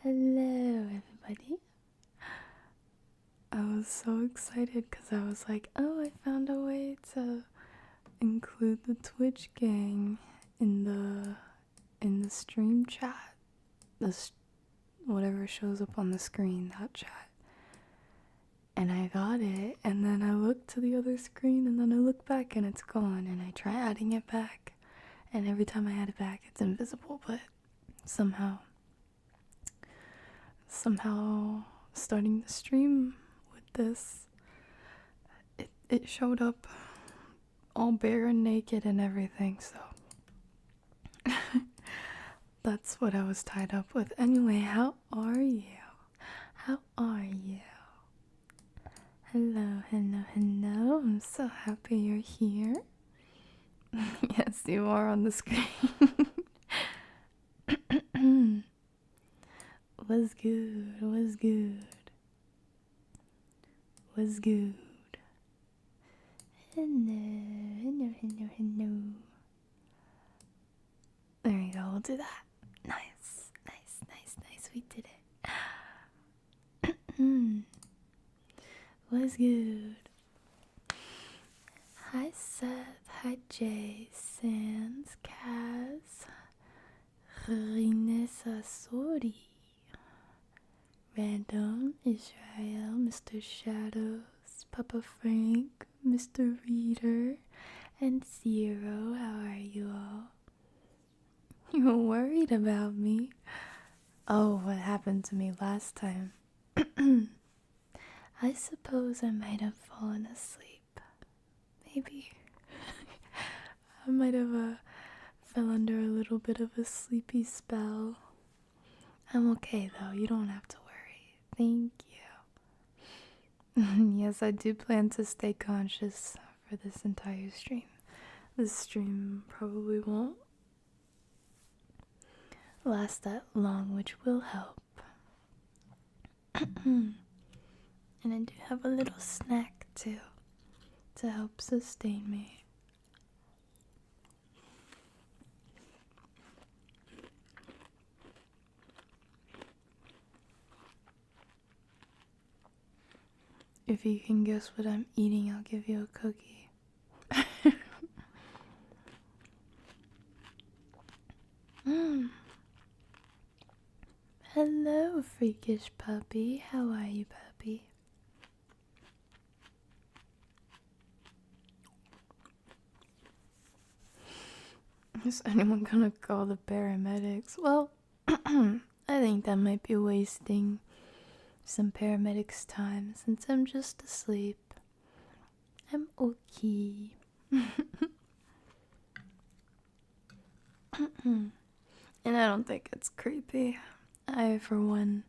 Hello, everybody. I was so excited because I was like, oh, I found a way to include the Twitch gang in the stream chat. Whatever shows up on the screen, that chat. And I got it, and then I looked to the other screen, and then I look back and it's gone, and I try adding it back, and every time I add it back it's invisible, but somehow starting the stream with this, it showed up all bare and naked and everything, so that's what I was tied up with. Anyway, how are you? How are you? Hello, hello, hello. I'm so happy you're here. Yes, you are on the screen. What's good? What's good? What's good? Hello, hello, hello, hello. There we go, we'll do that. Nice, nice, nice, nice. We did it. What's good? Hi Seth, hi Jay, Sans, Kaz, Rinessa Sori, Random, Israel, Mr. Shadows, Papa Frank, Mr. Reader, and Zero. How are you all? You were worried about me. Oh, what happened to me last time? I suppose I might have fallen asleep. Maybe. I might have fell under a little bit of a sleepy spell. I'm okay though, you don't have to worry. Thank you. Yes, I do plan to stay conscious for this entire stream. This stream probably won't last that long, which will help. And I do have a little snack too to help sustain me. If you can guess what I'm eating, I'll give you a cookie. Hello, freakish puppy. How are you, puppy? Is anyone gonna call the paramedics? Well, I think that might be wasting some paramedics' time since I'm just asleep. I'm okay. And I don't think it's creepy. I, for one,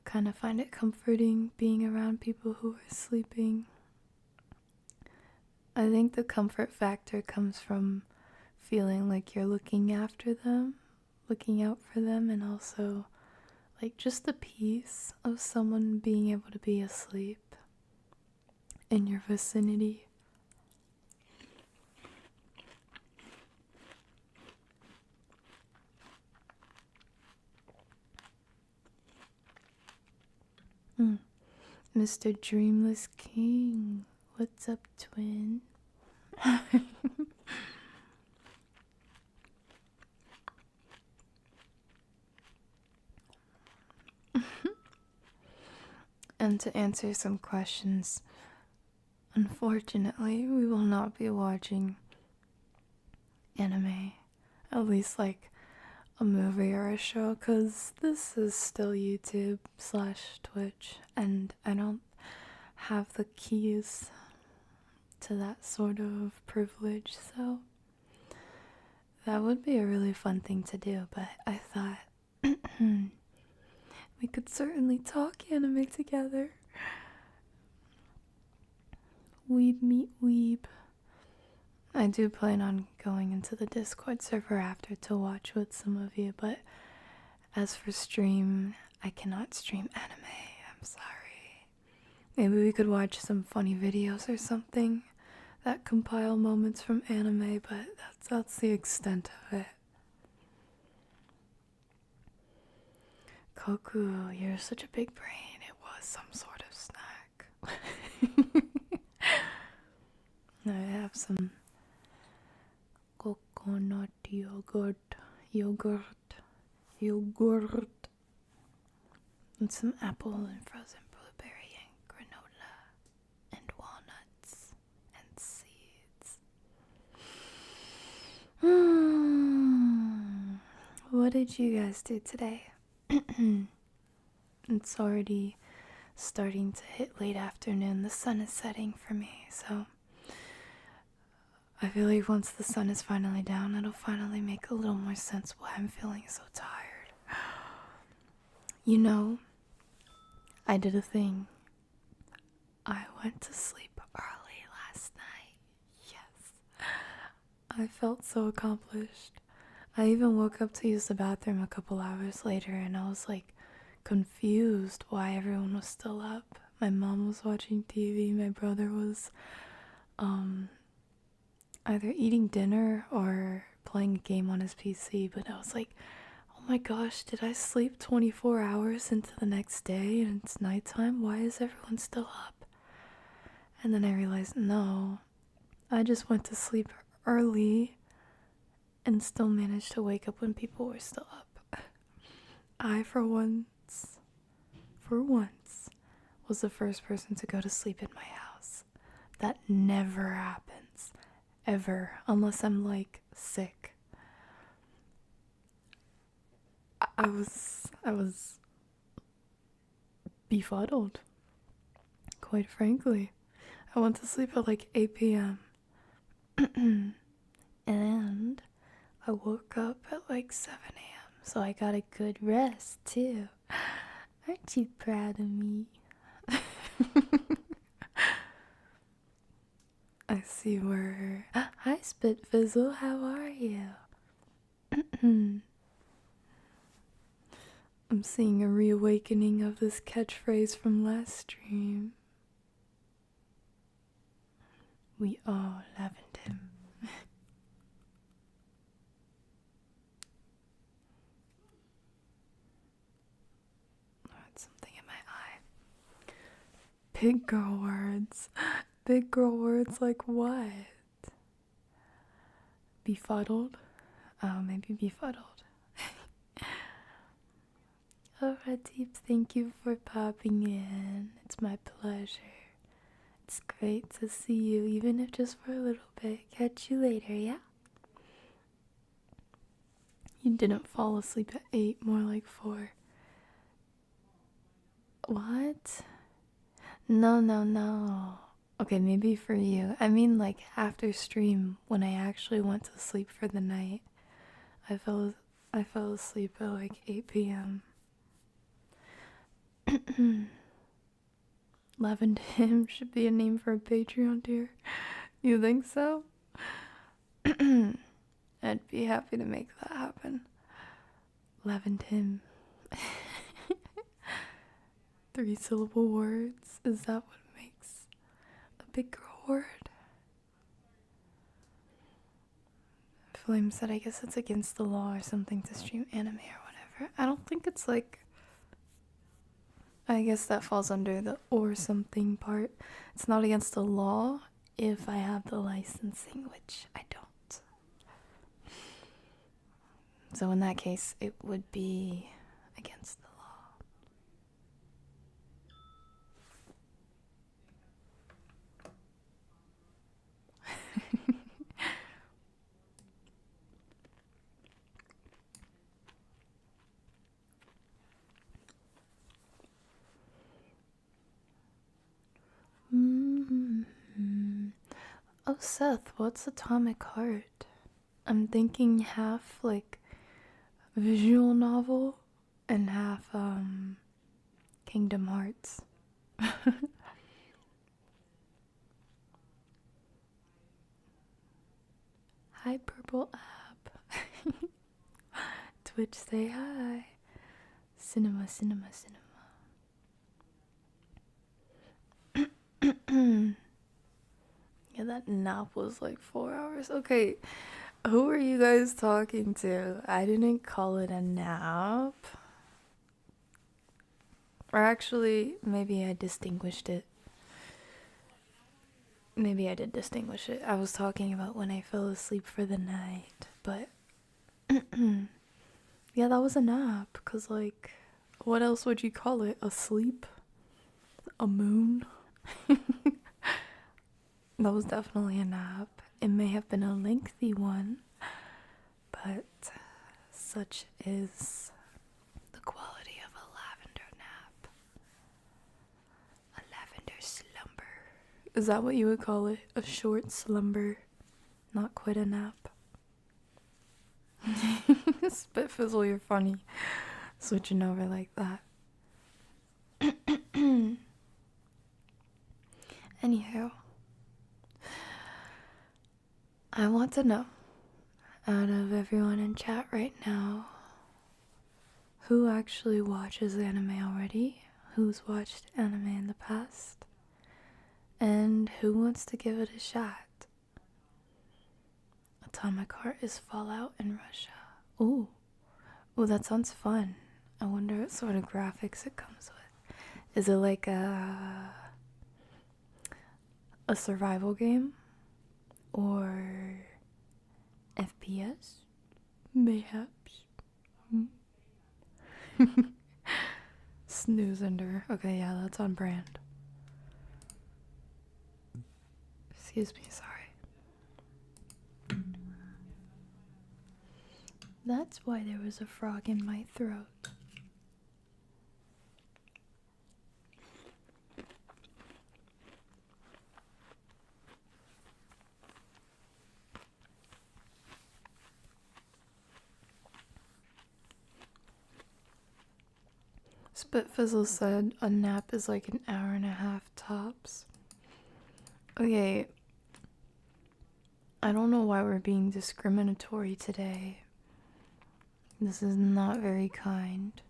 kind of find it comforting being around people who are sleeping. I think the comfort factor comes from feeling like you're looking after them, looking out for them, and also like just the peace of someone being able to be asleep in your vicinity. Mr. Dreamless King, what's up, twin? And to answer some questions, unfortunately, we will not be watching anime, at least like a movie or a show, because this is still YouTube/Twitch, and I don't have the keys to that sort of privilege, so that would be a really fun thing to do, but I thought we could certainly talk anime together. Weeb meet weeb. I do plan on going into the Discord server after to watch with some of you, but as for stream, I cannot stream anime. I'm sorry. Maybe we could watch some funny videos or something that compile moments from anime, but that's the extent of it. Koku, you're such a big brain. It was some sort of snack. I have some coconut yogurt, and some apple and frozen blueberry and granola and walnuts and seeds. What did you guys do today? It's already starting to hit late afternoon. The sun is setting for me, so I feel like once the sun is finally down, it'll finally make a little more sense why I'm feeling so tired. You know, I did a thing. I went to sleep early last night. Yes. I felt so accomplished. I even woke up to use the bathroom a couple hours later, and I was like confused why everyone was still up. My mom was watching TV, my brother was either eating dinner or playing a game on his PC, but I was like, oh my gosh, did I sleep 24 hours into the next day and it's nighttime? Why is everyone still up? And then I realized, no, I just went to sleep early and still managed to wake up when people were still up. I, for once, was the first person to go to sleep in my house. That never happens, ever, unless I'm like sick. I was befuddled, quite frankly. I went to sleep at like 8 p.m. and I woke up at like 7 a.m. So I got a good rest too. Aren't you proud of me? I see where... Hi Spitfizzle, how are you? I'm seeing a reawakening of this catchphrase from last stream. We all lavendher. Something in my eye. Big girl words. Big girl words like what? Befuddled? Oh, maybe befuddled. Alright, Deep, thank you for popping in. It's my pleasure. It's great to see you, even if just for a little bit. Catch you later, yeah? You didn't fall asleep at 8, more like 4. What? No. Okay, maybe for you. I mean, like, after stream, when I actually went to sleep for the night, I fell asleep at like 8 p.m. Lavendher should be a name for a Patreon tier. You think so? I'd be happy to make that happen. Lavendher. 3-syllable words? Is that what makes a big girl word? Flame said, I guess it's against the law or something to stream anime or whatever. I don't think it's like... I guess that falls under the or something part. It's not against the law if I have the licensing, which I don't. So in that case, it would be against the law. Oh, Seth, what's Atomic Heart? I'm thinking half like visual novel and half Kingdom Hearts. Hi, Purple App. Twitch, say hi. Cinema. Yeah, that nap was like 4 hours. Okay, who are you guys talking to? I didn't call it a nap. Or actually, maybe I distinguished it. Maybe I did distinguish it. I was talking about when I fell asleep for the night, but yeah, that was a nap. Because, like, what else would you call it? A sleep? A moon? That was definitely a nap. It may have been a lengthy one, but such is the quality of a lavender nap. A lavender slumber. Is that what you would call it? A short slumber? Not quite a nap. Spitfizzle, you're funny. Switching over like that. Anywho, I want to know, out of everyone in chat right now, who actually watches anime already? Who's watched anime in the past? And who wants to give it a shot? Atomic Heart is Fallout in Russia. Ooh, that sounds fun. I wonder what sort of graphics it comes with. Is it like a survival game? Or FPS? Mayhaps. Snoozender. Okay, yeah, that's on brand. Excuse me, sorry. That's why there was a frog in my throat. Spitfizzle said a nap is like an hour and a half tops. Okay, I don't know why we're being discriminatory today. This is not very kind.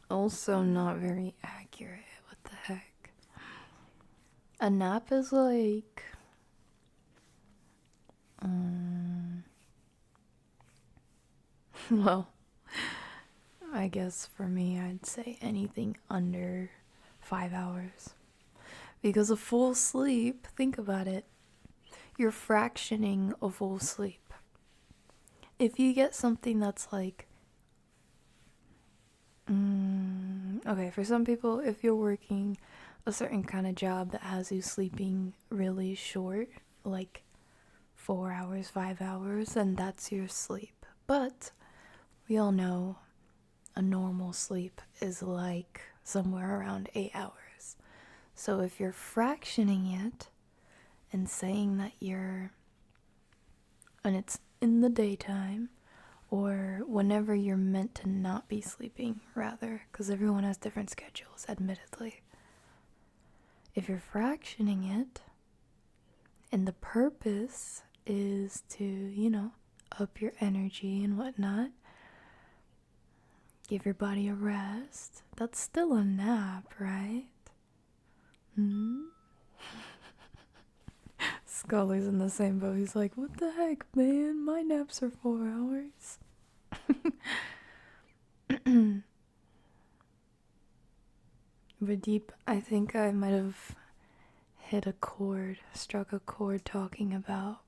Also not very accurate. What the heck? A nap is like... well, I guess for me I'd say anything under 5 hours. Because a full sleep, think about it, you're fractioning a full sleep. If you get something that's like, okay, for some people, if you're working a certain kind of job that has you sleeping really short, like 4 hours, 5 hours, then that's your sleep. But we all know a normal sleep is like somewhere around 8 hours. So if you're fractioning it and saying that and it's in the daytime or whenever you're meant to not be sleeping, rather, because everyone has different schedules, admittedly. If you're fractioning it and the purpose is to, up your energy and whatnot, give your body a rest, that's still a nap, right? Scully's in the same boat. He's like, what the heck, man? My naps are 4 hours. But deep, I think I might have struck a chord talking about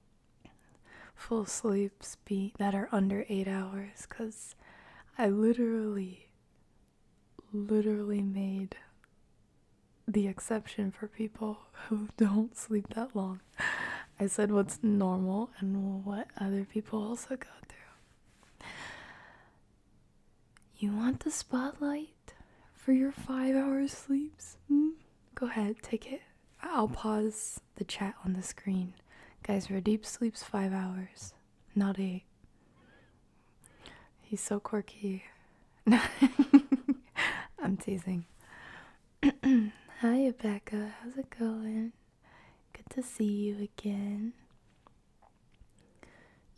full sleeps that are under 8 hours, because I literally made the exception for people who don't sleep that long. I said what's normal and what other people also go through. You want the spotlight for your 5 hour sleeps? Go ahead, take it. I'll pause the chat on the screen. Guys, Radeep sleeps 5 hours, not 8. He's so quirky. I'm teasing. Hi, Rebecca. How's it going? Good to see you again.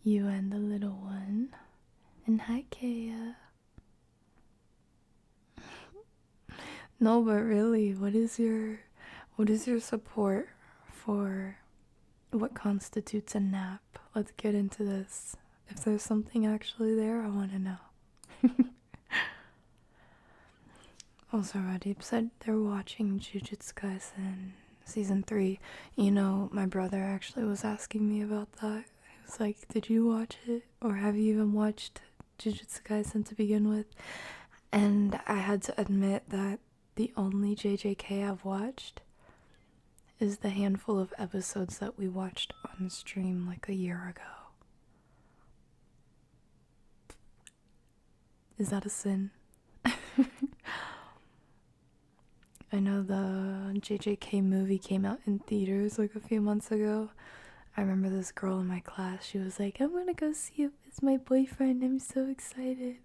You and the little one. And hi, Kaya. No, but really, what is your support for what constitutes a nap? Let's get into this. If there's something actually there, I want to know. Also, Radip said they're watching 𝗔𝗔𝗧 Kaisen season 3. You know, my brother actually was asking me about that. He was like, did you watch it? Or have you even watched 𝗔𝗔𝗧 Kaisen to begin with? And I had to admit that the only JJK I've watched is the handful of episodes that we watched on stream like a year ago. Is that a sin? I know the JJK movie came out in theaters like a few months ago. I remember this girl in my class, she was like, I'm gonna go see it with my boyfriend, I'm so excited.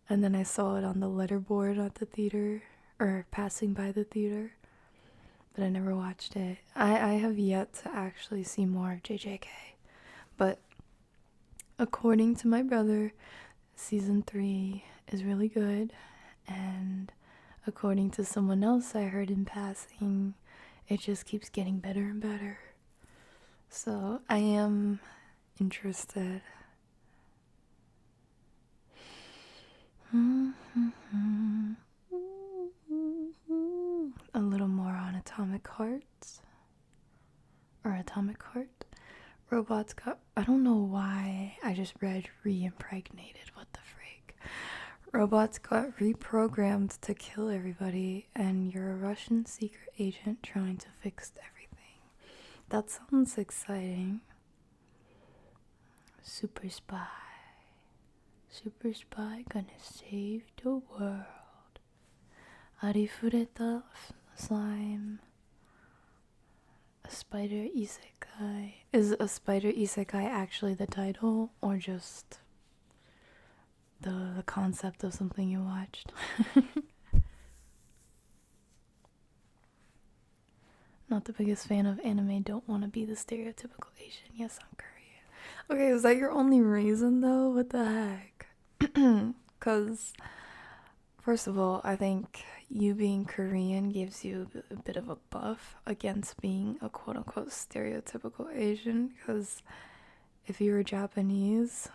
And then I saw it on the letterboard at the theater, or passing by the theater, but I never watched it. I have yet to actually see more of JJK, but according to my brother, season 3 is really good, and according to someone else I heard in passing, it just keeps getting better and better. So I am interested. A little more on Atomic Hearts. Or Atomic Heart. Robots got... I don't know why I just read re-impregnated. What the freak? Robots got reprogrammed to kill everybody, and you're a Russian secret agent trying to fix everything. That sounds exciting. Super spy. Super spy gonna save the world. Arifureta slime. A spider isekai. Is a spider isekai actually the title, or just the concept of something you watched? Not the biggest fan of anime, don't want to be the stereotypical Asian. Yes, I'm Korean. Okay, is that your only reason though? What the heck? Because, first of all, I think you being Korean gives you a bit of a buff against being a quote-unquote stereotypical Asian, because if you were Japanese,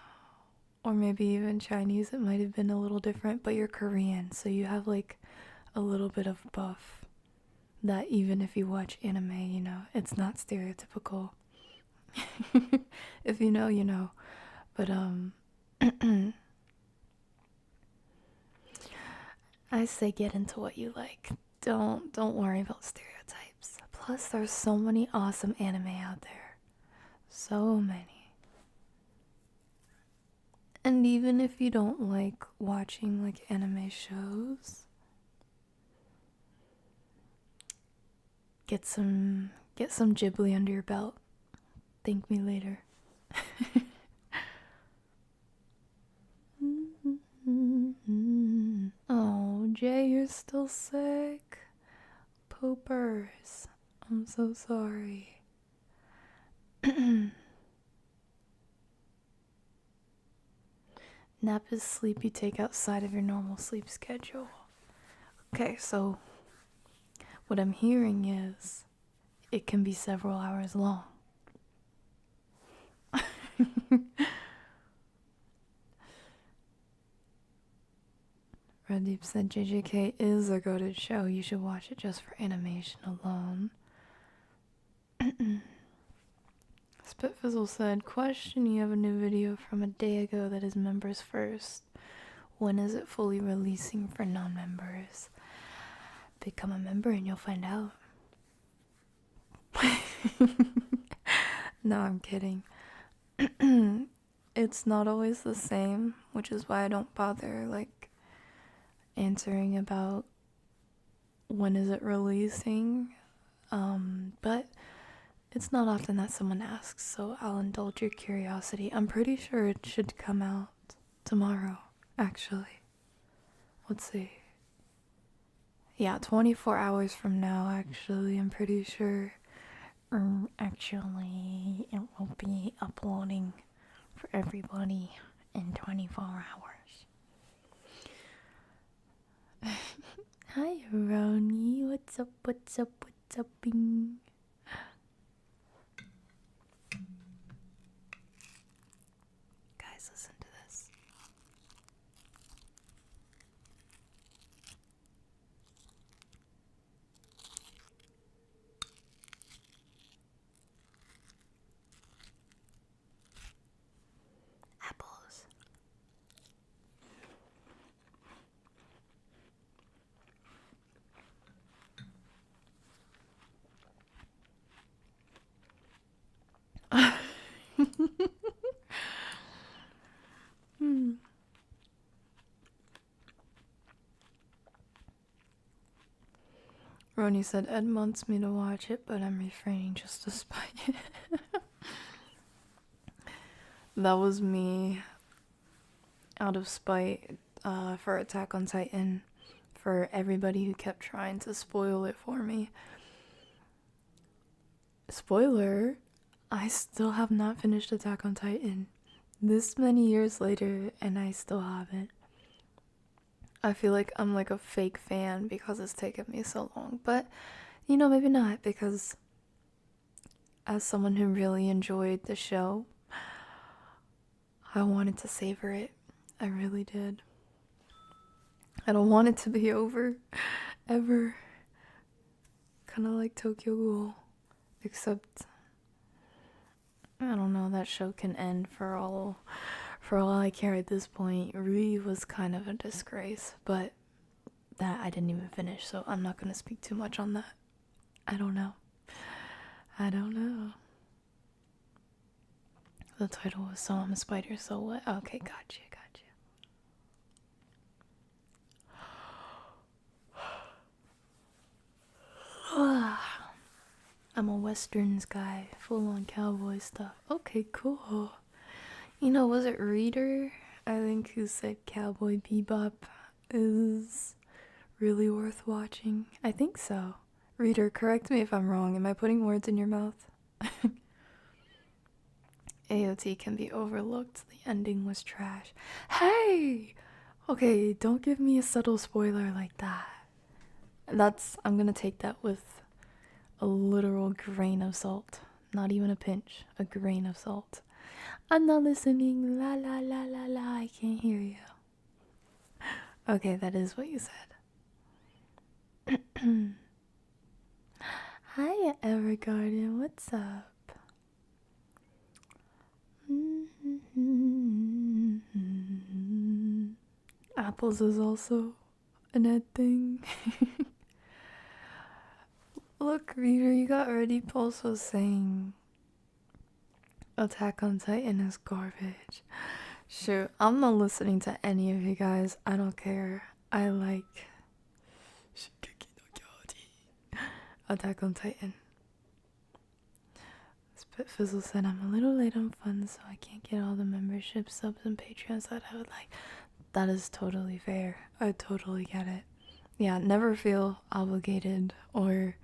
or maybe even Chinese, it might have been a little different, but you're Korean, so you have like a little bit of buff that even if you watch anime, you know, it's not stereotypical. If you know, you know. But I say get into what you like. Don't worry about stereotypes. Plus there's so many awesome anime out there. So many. And even if you don't like watching like anime shows, get some Ghibli under your belt. Thank me later. Oh, Jay, you're still sick. Poopers. I'm so sorry. Nap is sleep you take outside of your normal sleep schedule. Okay, so what I'm hearing is it can be several hours long. Radip said JJK is a goated show. You should watch it just for animation alone. Spitfizzle said, question, you have a new video from a day ago that is members first. When is it fully releasing for non-members? Become a member and you'll find out. No, I'm kidding. It's not always the same, which is why I don't bother like answering about when is it releasing. But it's not often that someone asks, so I'll indulge your curiosity. I'm pretty sure it should come out tomorrow, actually. Let's see. Yeah, 24 hours from now, actually, I'm pretty sure. Actually, it will be uploading for everybody in 24 hours. Hi, Roni. What's up, what's up, what's up-ing? Guys, listen to this. Roni said Ed wants me to watch it, but I'm refraining just to spite it. That was me out of spite for Attack on Titan, for everybody who kept trying to spoil it for me. Spoiler, I still have not finished Attack on Titan. This many years later, and I still haven't. I feel like I'm like a fake fan because it's taken me so long. But, you know, maybe not, because as someone who really enjoyed the show, I wanted to savor it. I really did. I don't want it to be over, ever. Kind of like Tokyo Ghoul. Except, I don't know, that show can end for all I care at this point. Rui was kind of a disgrace, but that I didn't even finish, so I'm not going to speak too much on that. I don't know. The title was So I'm a Spider, So What? Okay, gotcha. I'm a westerns guy, full on cowboy stuff. Okay, cool. You know, was it Reader, I think, who said Cowboy Bebop is really worth watching? I think so. Reader, correct me if I'm wrong. Am I putting words in your mouth? AOT can be overlooked. The ending was trash. Hey! Okay, don't give me a subtle spoiler like that. I'm gonna take that with a literal grain of salt. Not even a pinch. A grain of salt. I'm not listening. La la la la la. I can't hear you. Okay, that is what you said. Hi, Evergarden. What's up? Apples is also an Ed thing. Look, Reader, you got Ready Pulse was saying Attack on Titan is garbage. Shoot, I'm not listening to any of you guys. I don't care. I like Attack on Titan. Spitfizzle said, I'm a little late on funds, so I can't get all the membership subs and Patreons that I would like. That is totally fair. I totally get it. Yeah, never feel obligated or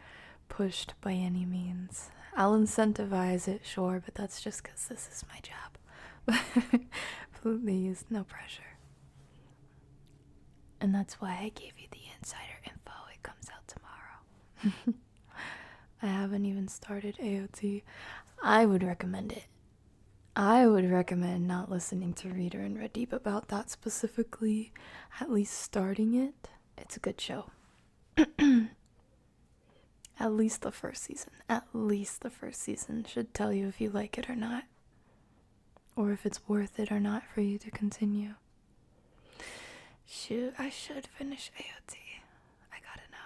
pushed by any means. I'll incentivize it, sure, but that's just because this is my job. Please, no pressure. And that's why I gave you the insider info. It comes out tomorrow. I haven't even started AOT. I would recommend it. I would recommend not listening to Reader and Red Deep about that specifically, at least starting it. It's a good show. At least the first season. At least the first season should tell you if you like it or not. Or if it's worth it or not for you to continue. Shoot, I should finish AOT. I gotta know.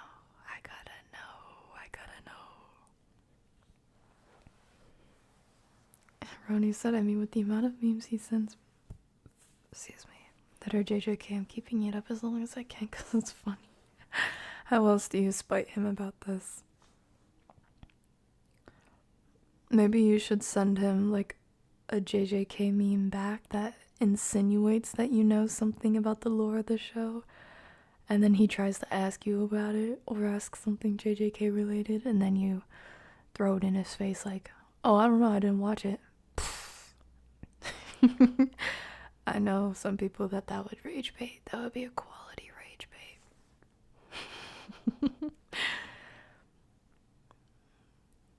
Roni said, I mean, with the amount of memes he sends, that are JJK, I'm keeping it up as long as I can because it's funny. How else do you spite him about this? Maybe you should send him, like, a JJK meme back that insinuates that you know something about the lore of the show, and then he tries to ask you about it, or ask something JJK related, and then you throw it in his face like, oh, I don't know, I didn't watch it. I know some people that would rage bait. That would be a quality rage bait.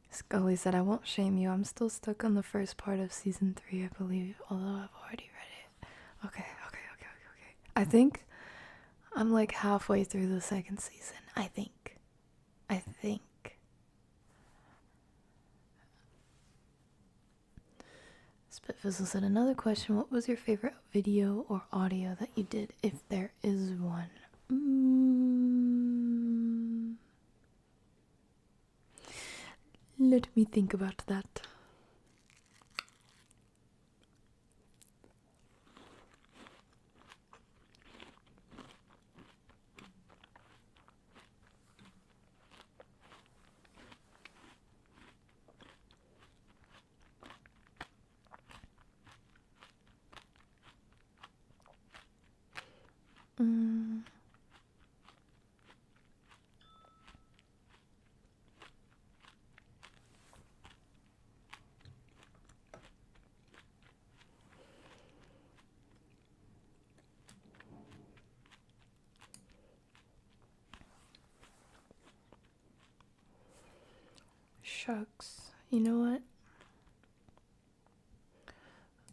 Scully said, I won't shame you. I'm still stuck on the first part of season 3, I believe, although I've already read it. Okay. I think I'm like halfway through the second season. I think. Spitfizzle said, another question, what was your favorite video or audio that you did, if there is one? Let me think about that. shucks. You know what?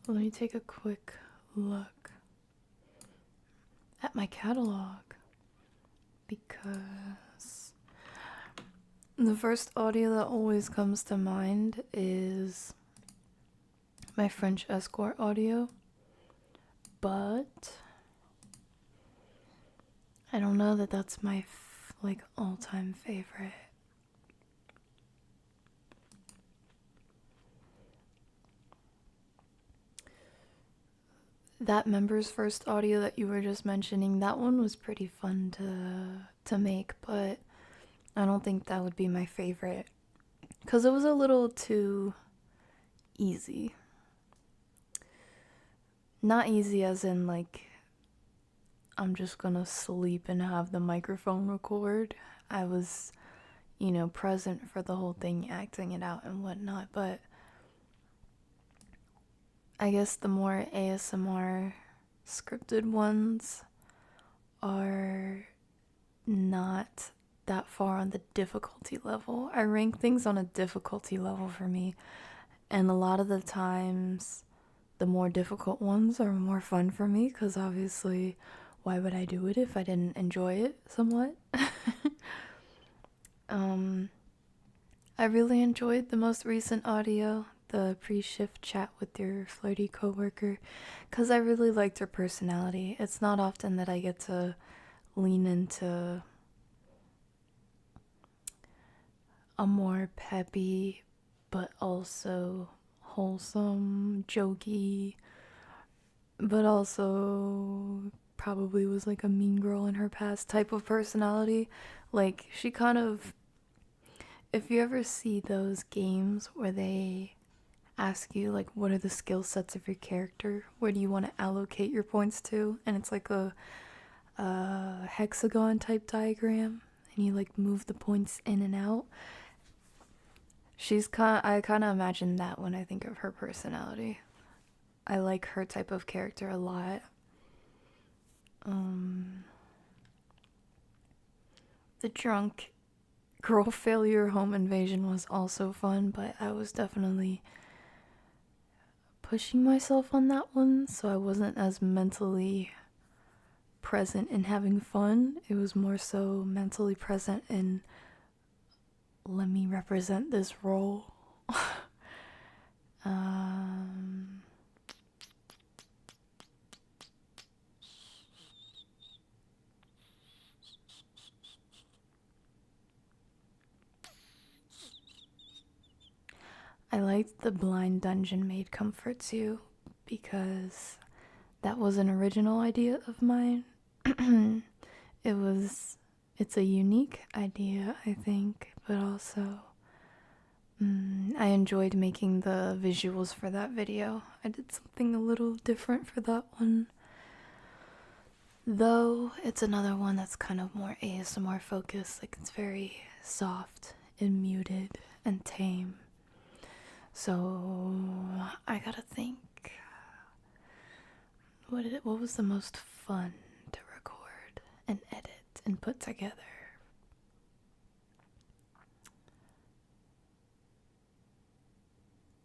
Let me take a quick look at my catalog, because the first audio that always comes to mind is my French escort audio, but I don't know that that's my like all-time favorite. That member's first audio that you were just mentioning, that one was pretty fun to make, but I don't think that would be my favorite because it was a little too easy. Not easy as in like I'm just gonna sleep and have the microphone record. I was, present for the whole thing, acting it out and whatnot, but I guess the more ASMR scripted ones are not that far on the difficulty level. I rank things on a difficulty level for me, and a lot of the times the more difficult ones are more fun for me, because obviously why would I do it if I didn't enjoy it somewhat? I really enjoyed the most recent audio, the pre-shift chat with your flirty coworker, because I really liked her personality. It's not often that I get to lean into a more peppy but also wholesome, jokey, but also probably was like a mean girl in her past type of personality. Like, she kind of, if you ever see those games where they ask you like what are the skill sets of your character, where do you want to allocate your points to, and it's like a hexagon type diagram and you like move the points in and out. I kind of imagine that when I think of her personality. I like her type of character a lot. The drunk girl failure home invasion was also fun, but I was definitely pushing myself on that one, so I wasn't as mentally present in having fun. It was more so mentally present in let me represent this role. I liked the blind dungeon maid comforts you because that was an original idea of mine. It's a unique idea, I think, but also I enjoyed making the visuals for that video. I did something a little different for that one. Though it's another one that's kind of more ASMR focused, like it's very soft and muted and tame. So I gotta think. What was the most fun to record and edit and put together?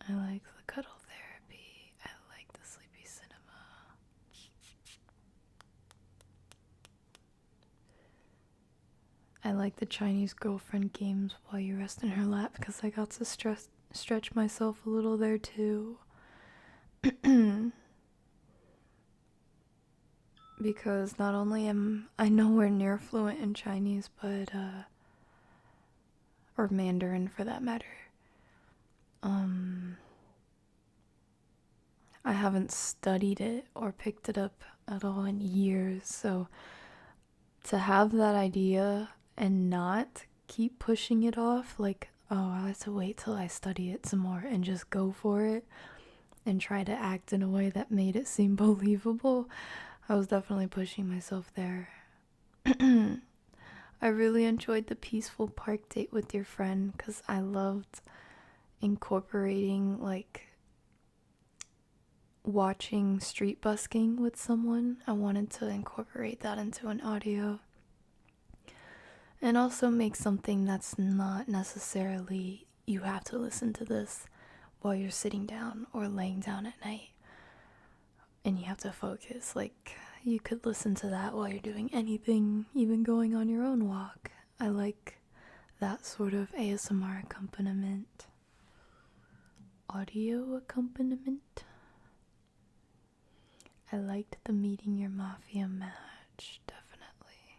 I like the cuddle therapy. I like the sleepy cinema. I like the Chinese girlfriend games while you rest in her lap, because I got to stretch myself a little there too. Because not only am I nowhere near fluent in Chinese, but or Mandarin for that matter, I haven't studied it or picked it up at all in years, so to have that idea and not keep pushing it off, like, oh, I have to wait till I study it some more, and just go for it and try to act in a way that made it seem believable, I was definitely pushing myself there. I really enjoyed the peaceful park date with your friend, because I loved incorporating like watching street busking with someone. I wanted to incorporate that into an audio and also make something that's not necessarily you have to listen to this while you're sitting down or laying down at night and you have to focus. Like, you could listen to that while you're doing anything, even going on your own walk. I like that sort of ASMR accompaniment. Audio accompaniment. I liked the Meeting Your Mafia match, definitely.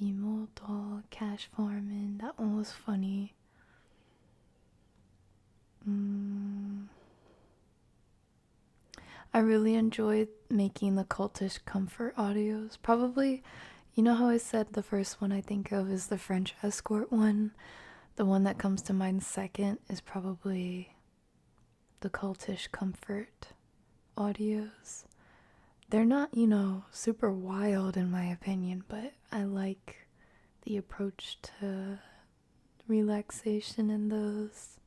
Emo Doll, Cash Farming, that one was funny. I really enjoyed making the cultish comfort audios. Probably, you know how I said the first one I think of is the French escort one? The one that comes to mind second is probably the cultish comfort audios. They're not, super wild in my opinion, but I like the approach to relaxation in those.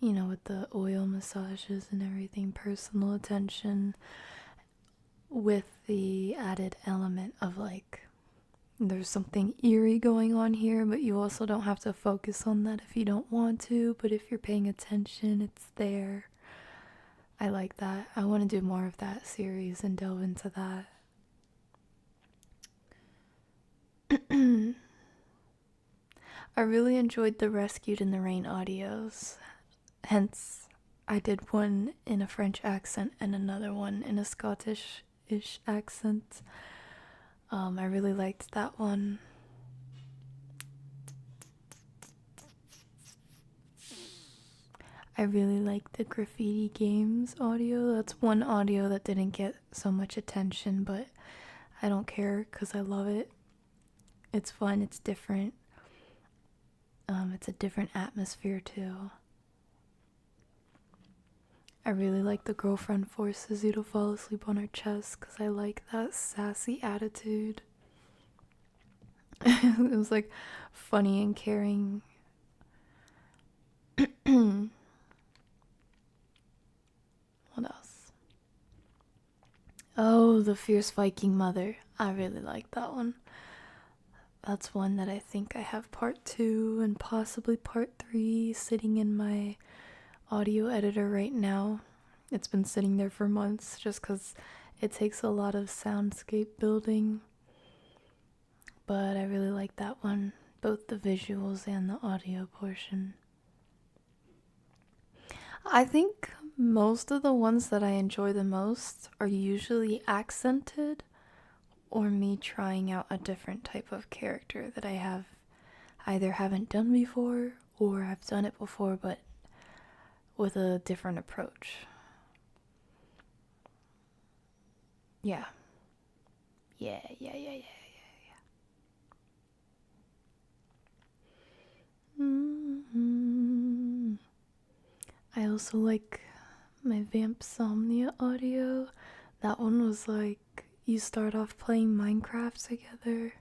With the oil massages and everything, personal attention, with the added element of like, there's something eerie going on here, but you also don't have to focus on that if you don't want to, but if you're paying attention, it's there. I like that. I want to do more of that series and delve into that. I really enjoyed the Rescued in the Rain audios. Hence, I did one in a French accent and another one in a Scottish-ish accent. I really liked that one. I really liked the Graffiti Games audio. That's one audio that didn't get so much attention, but I don't care because I love it. It's fun, it's different. It's a different atmosphere too. I really like the girlfriend forces you to fall asleep on her chest because I like that sassy attitude. It was like funny and caring. What else? Oh, the Fierce Viking Mother. I really like that one. That's one that I think I have part 2 and possibly part 3 sitting in my audio editor right now. It's been sitting there for months just because it takes a lot of soundscape building. But I really like that one, both the visuals and the audio portion. I think most of the ones that I enjoy the most are usually accented or me trying out a different type of character that I either haven't done before or I've done it before but with a different approach. Yeah. I also like my Vampsomnia audio. That one was like, you start off playing Minecraft together,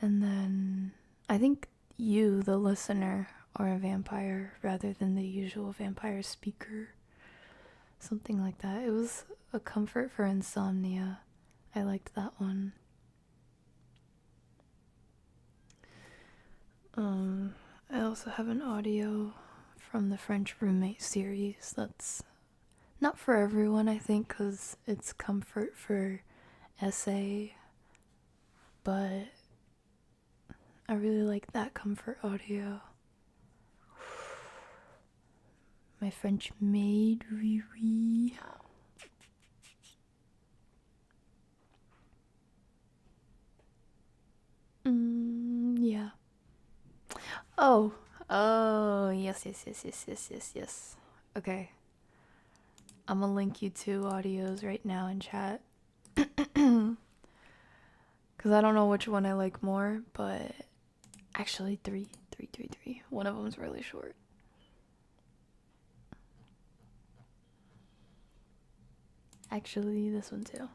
and then I think you, the listener, are a vampire rather than the usual vampire speaker. Something like that. It was a comfort for insomnia. I liked that one. I also have an audio from the French Roommate series that's not for everyone, I think, because it's comfort for essay, but I really like that comfort audio. My French maid, Riri. Yeah. Oh, yes. Okay. I'm gonna link you 2 audios right now in chat. Because I don't know which one I like more, but actually 3. One of them's really short. Actually, this one too.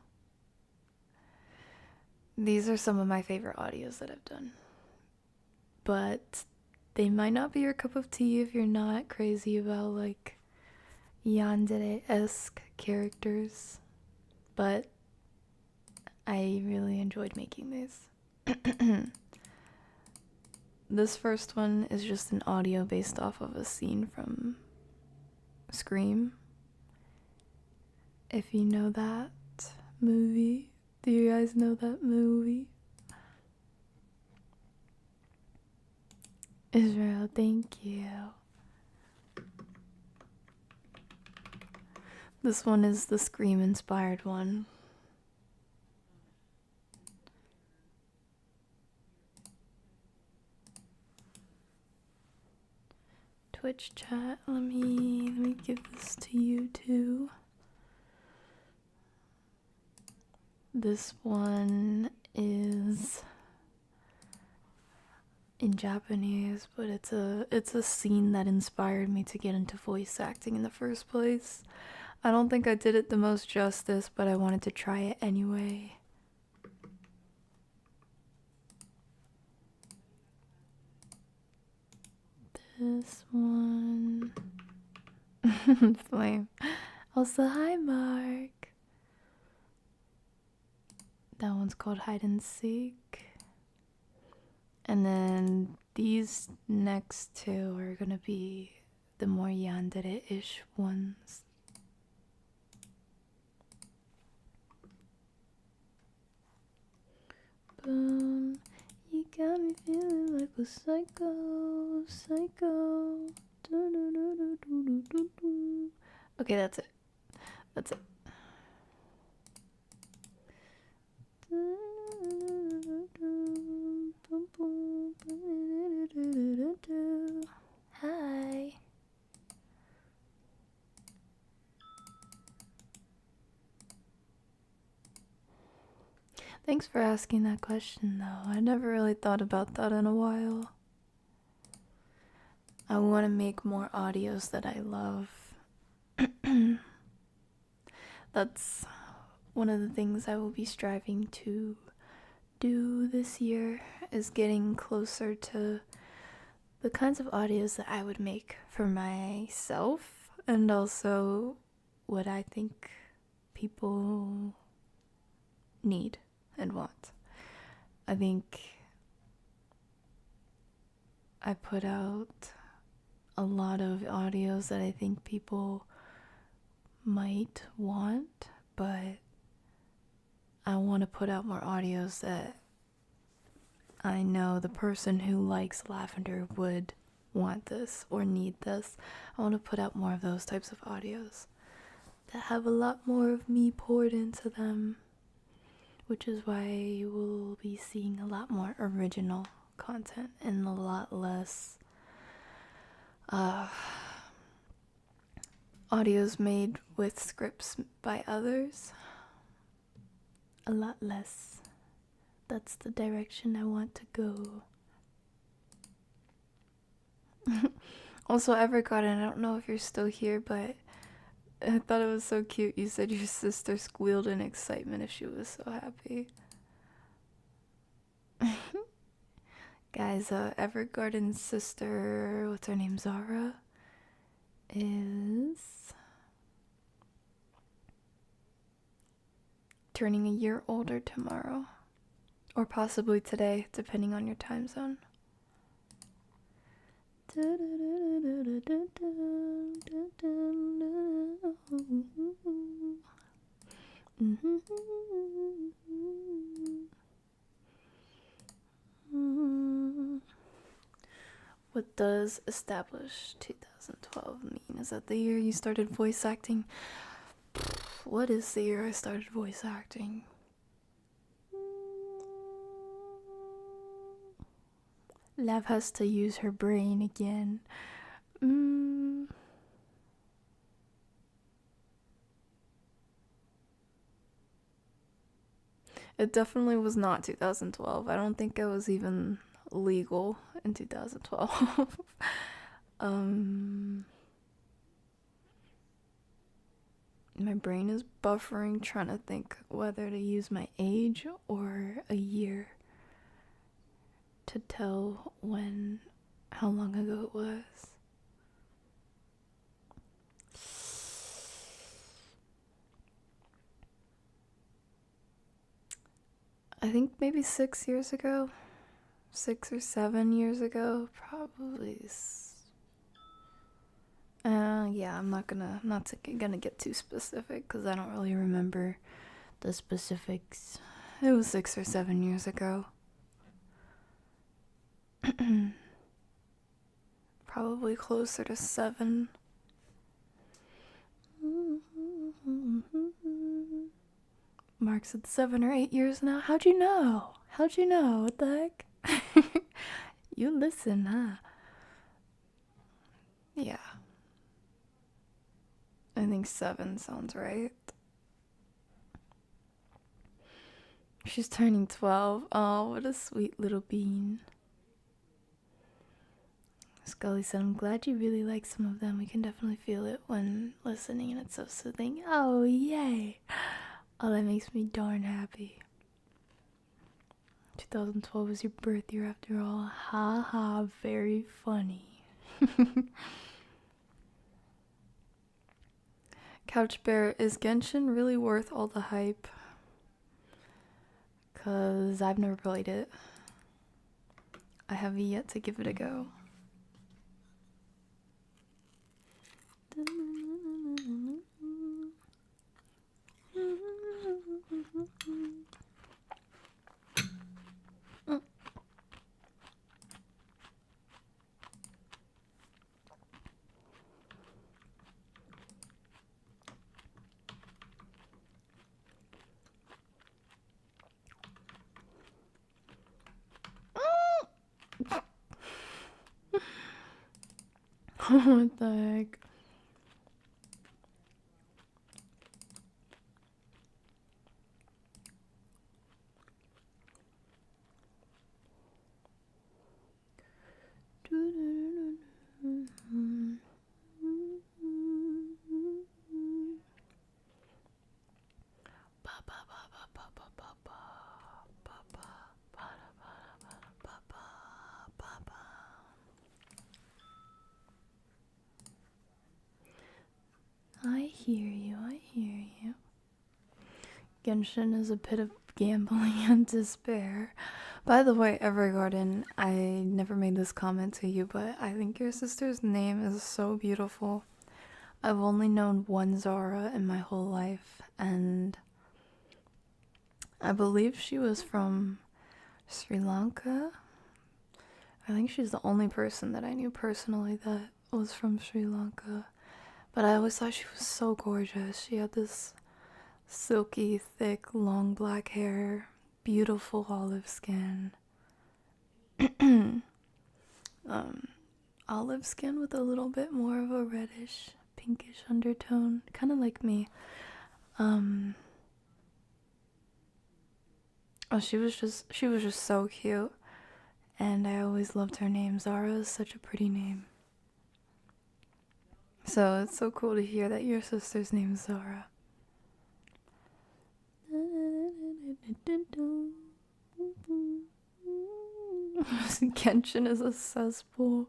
These are some of my favorite audios that I've done. But they might not be your cup of tea if you're not crazy about like yandere-esque characters. But I really enjoyed making these. this first one is just an audio based off of a scene from Scream. If you know that movie. Do you guys know that movie? Israel, thank you. This one is the Scream inspired one. Twitch chat, let me give this to you too. This one is in Japanese, but it's a scene that inspired me to get into voice acting in the first place. I don't think I did it the most justice, but I wanted to try it anyway. This one. Flame. Also, hi, Mark. That one's called Hide and Seek. And then these next two are gonna be the more yandere-ish ones. Boom. You got me feeling like a psycho, psycho. Okay, that's it. That's it. Hi. Thanks for asking that question, though. I never really thought about that in a while. I want to make more audios that I love. That's one of the things I will be striving to do this year, is getting closer to the kinds of audios that I would make for myself, and also what I think people need and want. I think I put out a lot of audios that I think people might want, but I want to put out more audios that I know the person who likes lavender would want this or need this. I want to put out more of those types of audios that have a lot more of me poured into them, which is why you will be seeing a lot more original content and a lot less audios made with scripts by others. A lot less. That's the direction I want to go. Also, Evergarden, I don't know if you're still here, but I thought it was so cute. You said your sister squealed in excitement if she was so happy. Guys, Evergarden's sister, what's her name, Zara, is turning a year older tomorrow. Or possibly today, depending on your time zone. What does established 2012 mean? Is that the year you started voice acting? What is the year I started voice acting? Lav has to use her brain again. It definitely was not 2012. I don't think it was even legal in 2012. My brain is buffering, trying to think whether to use my age or a year to tell how long ago it was. I think maybe 6 years ago. 6 or 7 years ago, probably. Yeah, I'm not gonna get too specific because I don't really remember the specifics. It was 6 or 7 years ago. Probably closer to 7. Mark's at 7 or 8 years now. How'd you know? How'd you know? What the heck? You listen, huh? Yeah. I think 7 sounds right. She's turning 12. Oh, what a sweet little bean. Scully said, I'm glad you really like some of them. We can definitely feel it when listening, and it's so soothing. Oh, yay. Oh, that makes me darn happy. 2012 was your birth year after all. Ha ha, very funny. Couch Bear, is Genshin really worth all the hype? Because I've never played it. I have yet to give it a go. What the heck? I hear you, I hear you. Genshin is a pit of gambling and despair. By the way, Evergarden, I never made this comment to you, but I think your sister's name is so beautiful. I've only known one Zara in my whole life, and I believe she was from Sri Lanka. I think she's the only person that I knew personally that was from Sri Lanka. But I always thought she was so gorgeous. She had this silky, thick, long black hair, beautiful olive skin. Olive skin with a little bit more of a reddish, pinkish undertone, kind of like me. Oh, she was just so cute, and I always loved her name. Zara is such a pretty name. So it's so cool to hear that your sister's name is Zara. Genshin is a cesspool.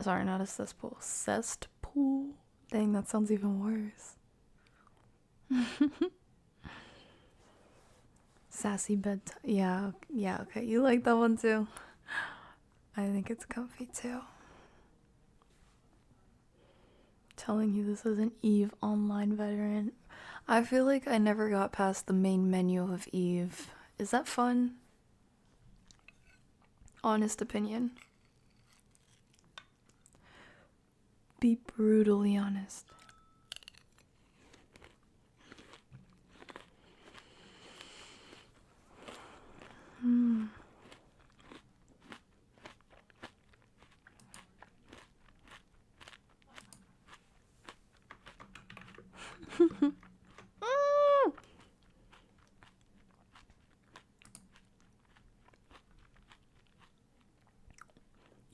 Sorry, not a cesspool. Cesspool? Dang, that sounds even worse. Sassy bedtime. Yeah, okay. You like that one too? I think it's comfy too. Telling you this is an Eve Online veteran. I feel like I never got past the main menu of Eve. Is that fun? Honest opinion. Be brutally honest.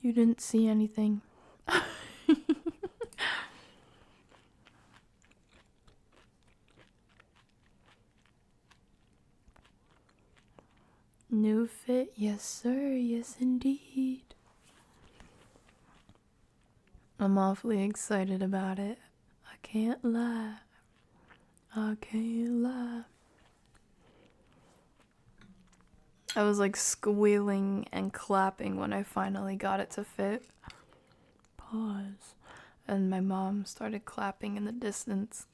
You didn't see anything. New fit, yes sir, yes indeed. I'm awfully excited about it. I can't lie. I can't lie. I was like squealing and clapping when I finally got it to fit. Pause. And my mom started clapping in the distance.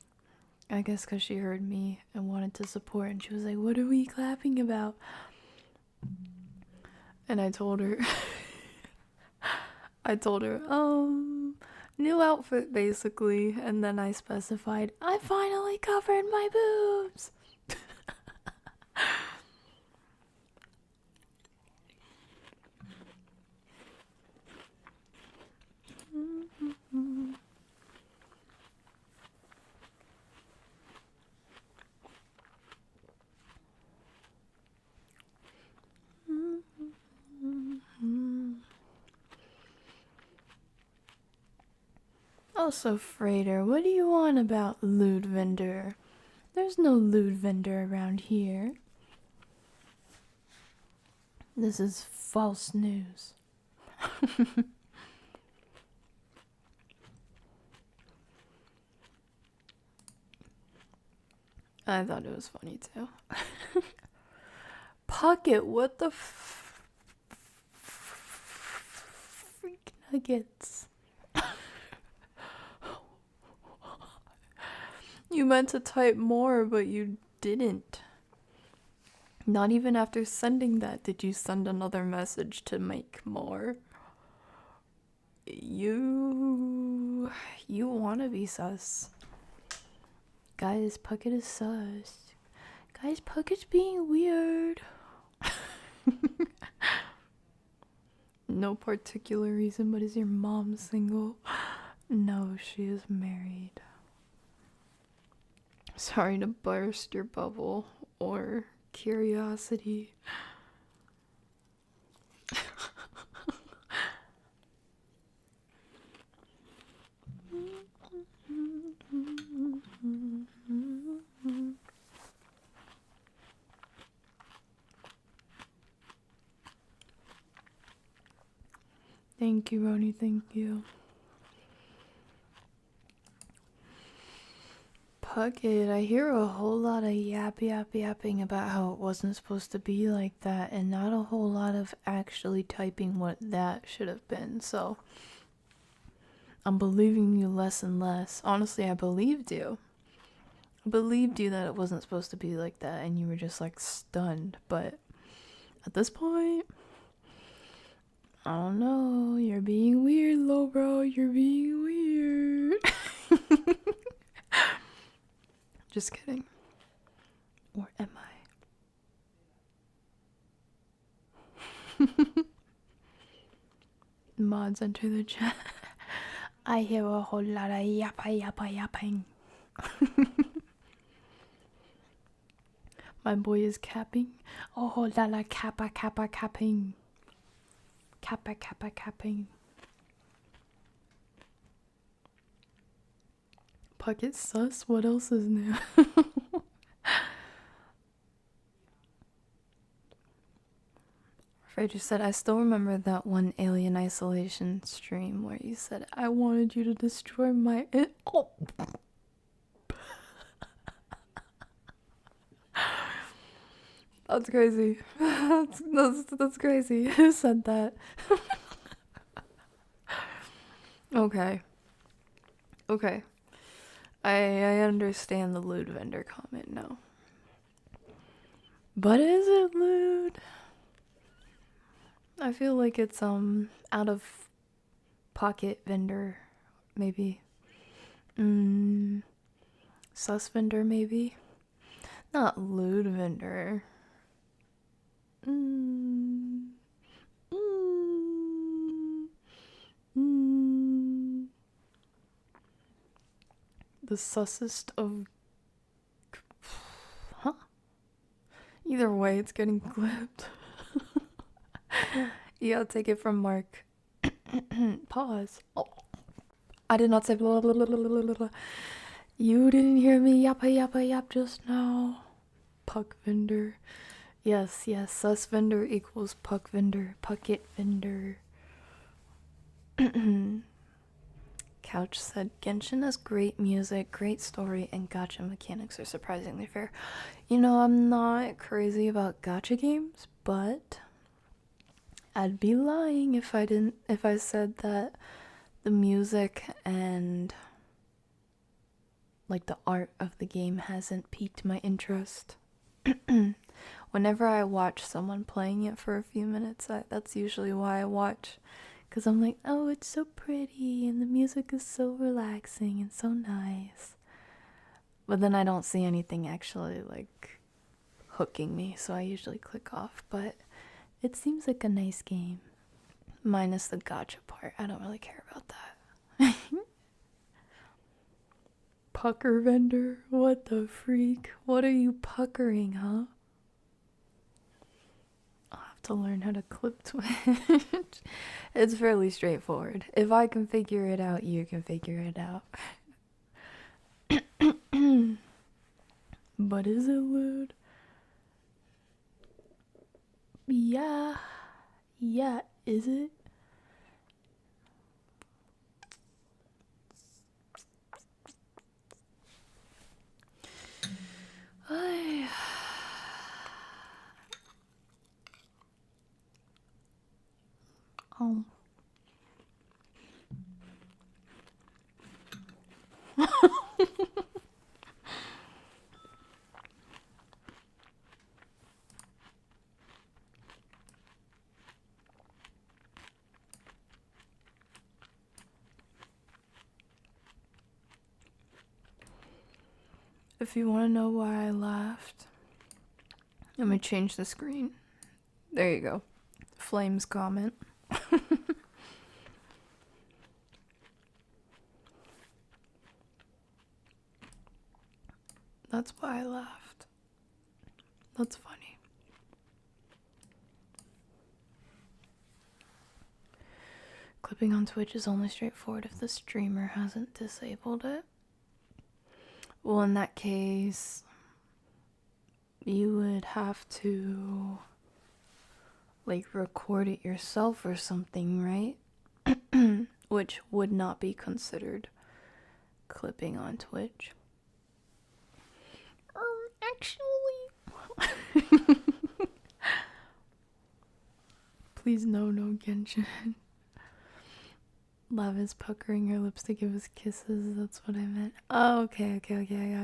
I guess because she heard me and wanted to support, and she was like, "What are we clapping about?" And I told her, new outfit basically. And then I specified, I finally covered my boobs. Also, Frater, what do you want about lavendher? There's no lavendher around here. This is false news. I thought it was funny too. Pocket, what the freak nuggets? You meant to type more, but you didn't. Not even after sending that did you send another message to make more. You wanna be sus. Guys, Puckett is sus. Guys, Puckett's being weird. No particular reason, but is your mom single? No, she is married. Sorry to burst your bubble or curiosity. Thank you, Roni, thank you. Puckett, I hear a whole lot of yapping about how it wasn't supposed to be like that, and not a whole lot of actually typing what that should have been, so I'm believing you less and less. Honestly, I believed you. I believed you that it wasn't supposed to be like that, and you were just like stunned, but at this point, I don't know, you're being weird, low bro, you're being weird. Just kidding. Or am I? Mods enter the chat. I hear a whole lot of yapping. My boy is capping. A whole lot of capping. Capping. Puckett sus? What else is new? Fraser said, I still remember that one Alien Isolation stream where you said, I wanted you to destroy my... Oh. That's crazy. That's crazy. Who said that? Okay. I understand the lewd vendor comment now. But is it lewd? I feel like it's out of pocket vendor, maybe. Sus vendor, maybe. Not lewd vendor. The sussest of... Huh? Either way, it's getting clipped. Yeah, I'll take it from Mark. Pause. Oh. I did not say blah blah blah blah blah blah. You didn't hear me yap just now. Puck vendor. Yes, sus vendor equals puck vendor. Puckett vendor. Couch said, Genshin has great music, great story, and gacha mechanics are surprisingly fair. You know, I'm not crazy about gacha games, but I'd be lying if I said that the music and like the art of the game hasn't piqued my interest. Whenever I watch someone playing it for a few minutes, that's usually why I watch, because I'm like, oh, it's so pretty and the music is so relaxing and so nice. But then I don't see anything actually like hooking me, so I usually click off. But it seems like a nice game, minus the gacha part. I don't really care about that. Pucker vendor, what the freak? What are you puckering, huh? I'll have to learn how to clip Twitch. It's fairly straightforward. If I can figure it out, you can figure it out. But is it lewd? Yeah. Yeah, is it? If you want to know why I laughed, let me change the screen. There you go. Flames comment. That's why I laughed. That's funny. Clipping on Twitch is only straightforward if the streamer hasn't disabled it. Well, in that case, you would have to like record it yourself or something, right? Which would not be considered clipping on Twitch. Actually. Please no Genshin. Love is puckering her lips to give us kisses. That's what I meant. Oh, okay, I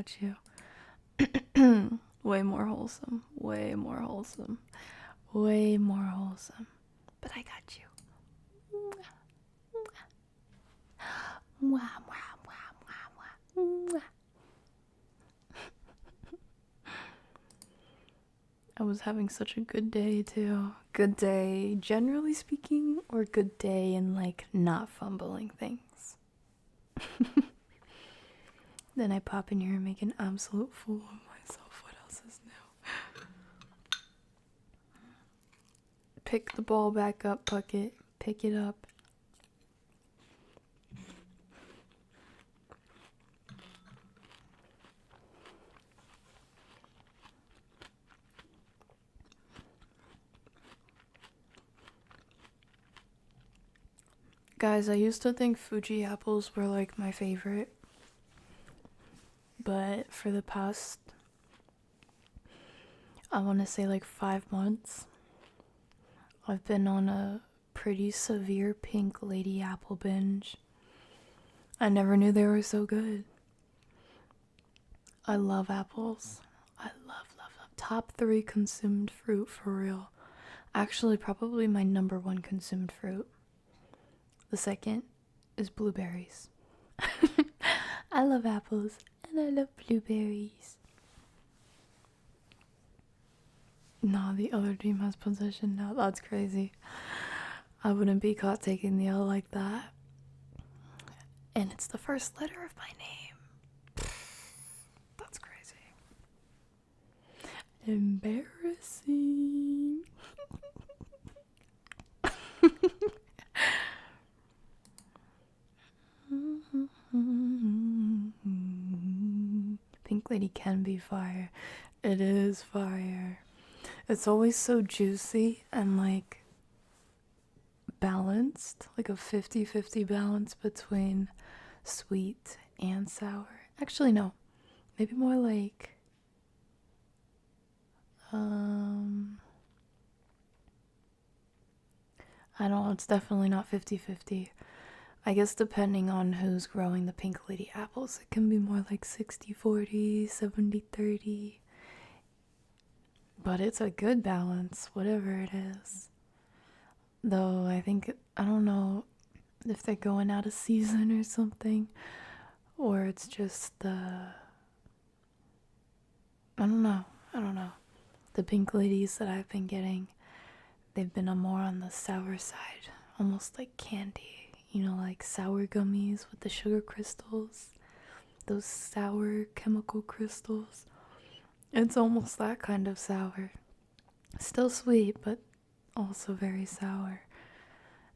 got you. Way more wholesome. Way more wholesome. Way more wholesome. But I got you. Mwah, mwah, mwah, mwah, mwah, mwah. I was having such a good day too. Good day generally speaking, or good day in like not fumbling things. Then I pop in here and make an absolute fool of myself. What else is new? Pick the ball back up, Puckett. Pick it up. Guys, I used to think Fuji apples were like my favorite, but for the past, I want to say like 5 months, I've been on a pretty severe pink lady apple binge. I never knew they were so good. I love apples. I love. Top 3 consumed fruit for real. Actually, probably my number 1 consumed fruit. The second is blueberries. I love apples and I love blueberries. Nah, the other team has possession now. That's crazy. I wouldn't be caught taking the L like that. And it's the first letter of my name. That's crazy. Embarrassing. Pink lady can be fire. It is fire. It's always so juicy and like balanced, like a 50-50 balance between sweet and sour. Actually, no. Maybe more like I don't know, it's definitely not 50-50. I guess depending on who's growing the pink lady apples, it can be more like 60-40, 70-30. But it's a good balance, whatever it is. Though I don't know if they're going out of season or something, or it's just I don't know. The pink ladies that I've been getting, they've been more on the sour side, almost like candy. You know, like sour gummies with the sugar crystals, those sour chemical crystals. It's almost that kind of sour. Still sweet, but also very sour.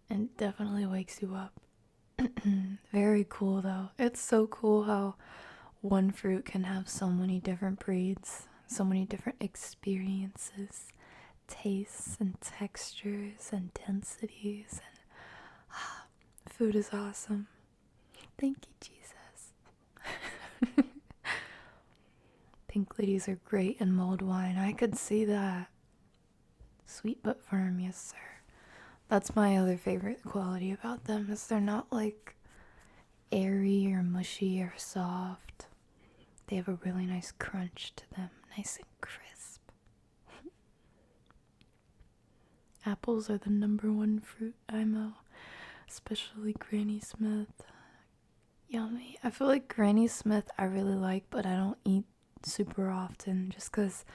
And definitely wakes you up. Very cool, though. It's so cool how one fruit can have so many different breeds, so many different experiences, tastes and textures and densities, and food is awesome. Thank you, Jesus. Pink ladies are great in mulled wine. I could see that. Sweet but firm, yes sir. That's my other favorite quality about them, is they're not like airy or mushy or soft. They have a really nice crunch to them, nice and crisp. Apples are the #1 fruit I know, especially Granny Smith. Yummy. I feel like Granny Smith I really like, but I don't eat super often just because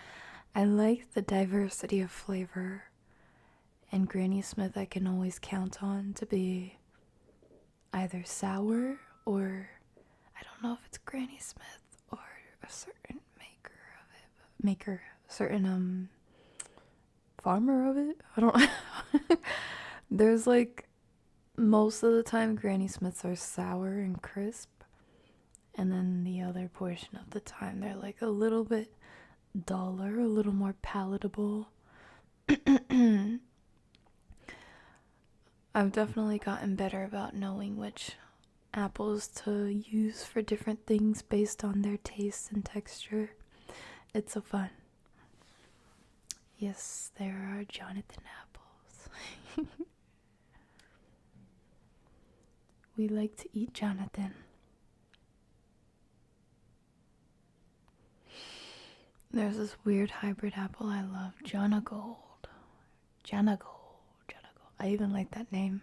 I like the diversity of flavor. And Granny Smith I can always count on to be either sour or I don't know if it's Granny Smith or a certain certain farmer of it. I don't There's like most of the time Granny Smiths are sour and crisp, and then the other portion of the time they're like a little bit duller, a little more palatable. I've definitely gotten better about knowing which apples to use for different things based on their taste and texture. It's so fun. Yes, there are Jonathan apples. We like to eat Jonathan. There's this weird hybrid apple I love, Janagold. I even like that name.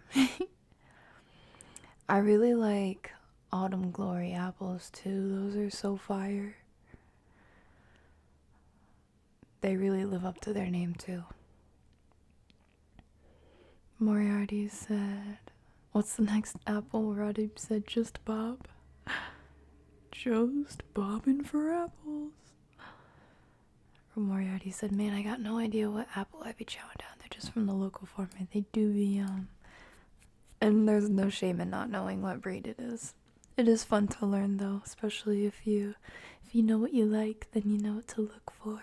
I really like Autumn Glory apples too. Those are so fire. They really live up to their name too. Moriarty said, what's the next apple? Roddy said, just Bob. Just bobbing for apples. Moriarty said, man, I got no idea what apple I'd be chowing down. They're just from the local farmer. They do be yum. And there's no shame in not knowing what breed it is. It is fun to learn though, especially if you know what you like, then you know what to look for.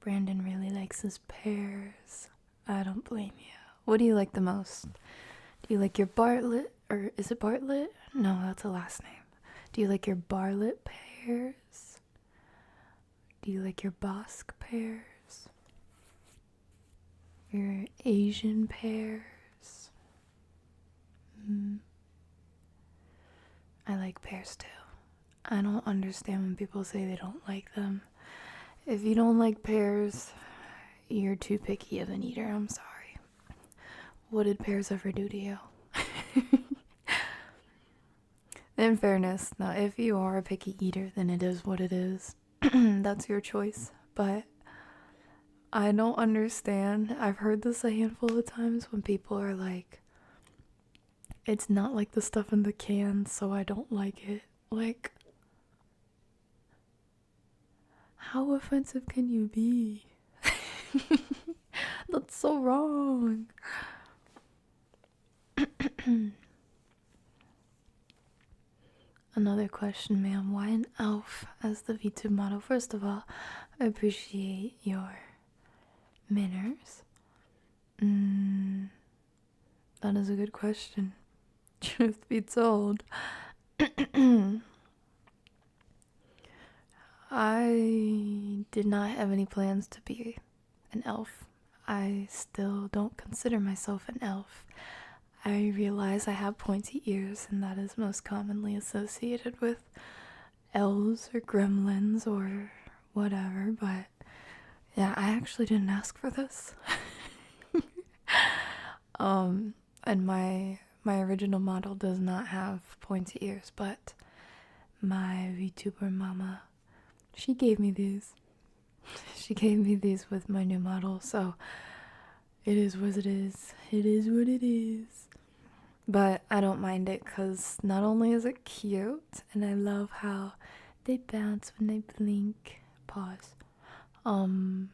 Brandon really likes his pears. I don't blame you. What do you like the most? Do you like your Bartlett, or is it Bartlett? No, that's a last name. Do you like your Bartlett pears? Do you like your Bosque pears? Your Asian pears? I like pears too. I don't understand when people say they don't like them. If you don't like pears, you're too picky of an eater. I'm sorry. What did pears ever do to you? In fairness, now if you are a picky eater, then it is what it is. That's your choice. But I don't understand. I've heard this a handful of times when people are like, it's not like the stuff in the can, so I don't like it. Like, how offensive can you be? That's so wrong. Another question, ma'am. Why an elf as the VTube motto? First of all, I appreciate your manners. That is a good question. Truth be told, I did not have any plans to be an elf. I still don't consider myself an elf. I realize I have pointy ears, and that is most commonly associated with elves or gremlins or whatever, but yeah, I actually didn't ask for this. And my original model does not have pointy ears, but my VTuber mama, she gave me these. She gave me these with my new model, so it is what it is. It is what it is. But I don't mind it because not only is it cute, and I love how they bounce when they blink. Pause. I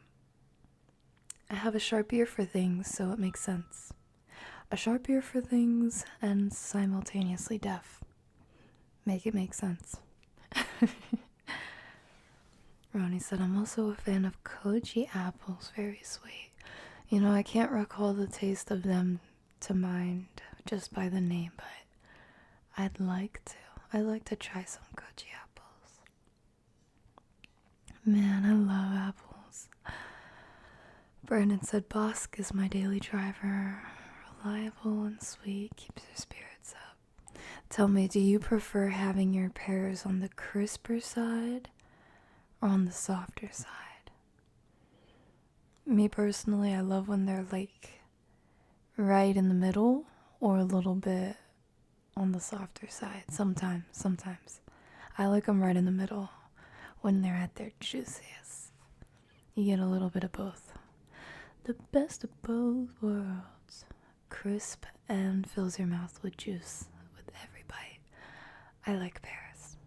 have a sharp ear for things, so it makes sense. A sharp ear for things and simultaneously deaf. Make it make sense. Ronnie said, I'm also a fan of koji apples. Very sweet. You know, I can't recall the taste of them to mind just by the name, but I'd like to. I'd like to try some koji apples. Man, I love apples. Brandon said, Bosk is my daily driver. Reliable and sweet, keeps your spirits up. Tell me, do you prefer having your pears on the crisper side or on the softer side? Me personally, I love when they're like right in the middle or a little bit on the softer side. Sometimes. I like them right in the middle when they're at their juiciest. You get a little bit of both. The best of both worlds. Crisp and fills your mouth with juice with every bite. I like pears.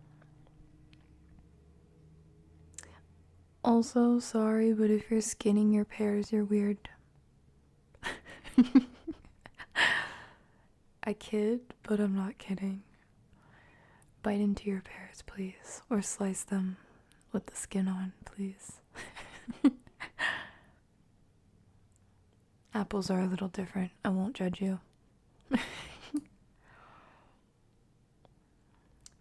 Also, sorry, but if you're skinning your pears, you're weird. I kid, but I'm not kidding. Bite into your pears, please. Or slice them with the skin on, please. Apples are a little different. I won't judge you.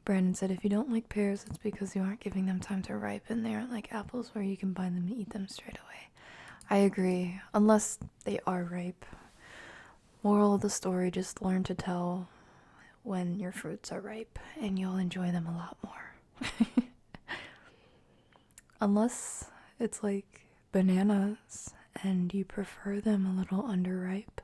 Brandon said, if you don't like pears, it's because you aren't giving them time to ripen. They aren't like apples where you can buy them and eat them straight away. I agree. Unless they are ripe. Moral of the story, just learn to tell when your fruits are ripe and you'll enjoy them a lot more. Unless it's like bananas and you prefer them a little underripe.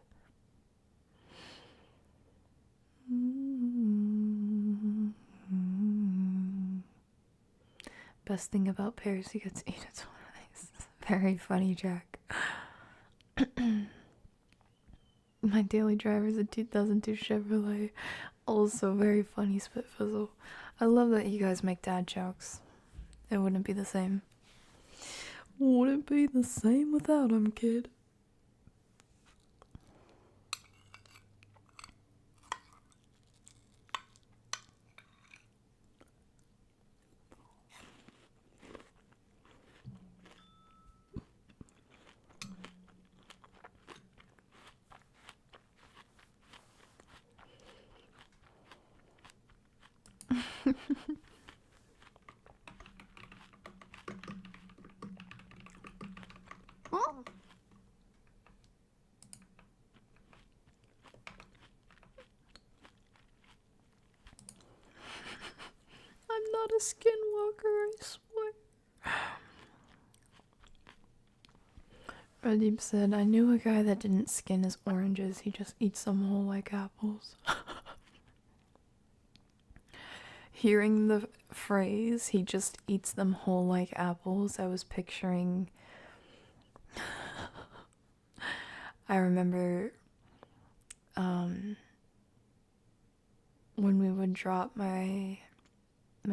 Best thing about pears, you get to eat it twice. Very funny, Jack. My daily driver is a 2002 Chevrolet. Also very funny, Spitfizzle. I love that you guys make dad jokes. It wouldn't be the same. Wouldn't be the same without him, kid. I'm not a skinwalker, I swear. Radeep said, I knew a guy that didn't skin his oranges, he just eats them whole like apples. Hearing the phrase, he just eats them whole like apples, I was picturing... I remember when we would drop my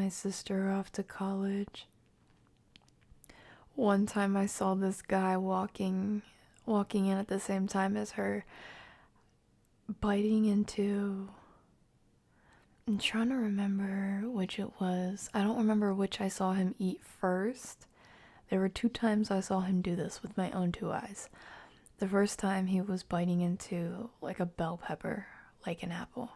sister off to college. One time I saw this guy walking in at the same time as her, biting into... I'm trying to remember which it was. I don't remember which I saw him eat first. There were 2 times I saw him do this with my own 2 eyes. The first time he was biting into like a bell pepper, like an apple.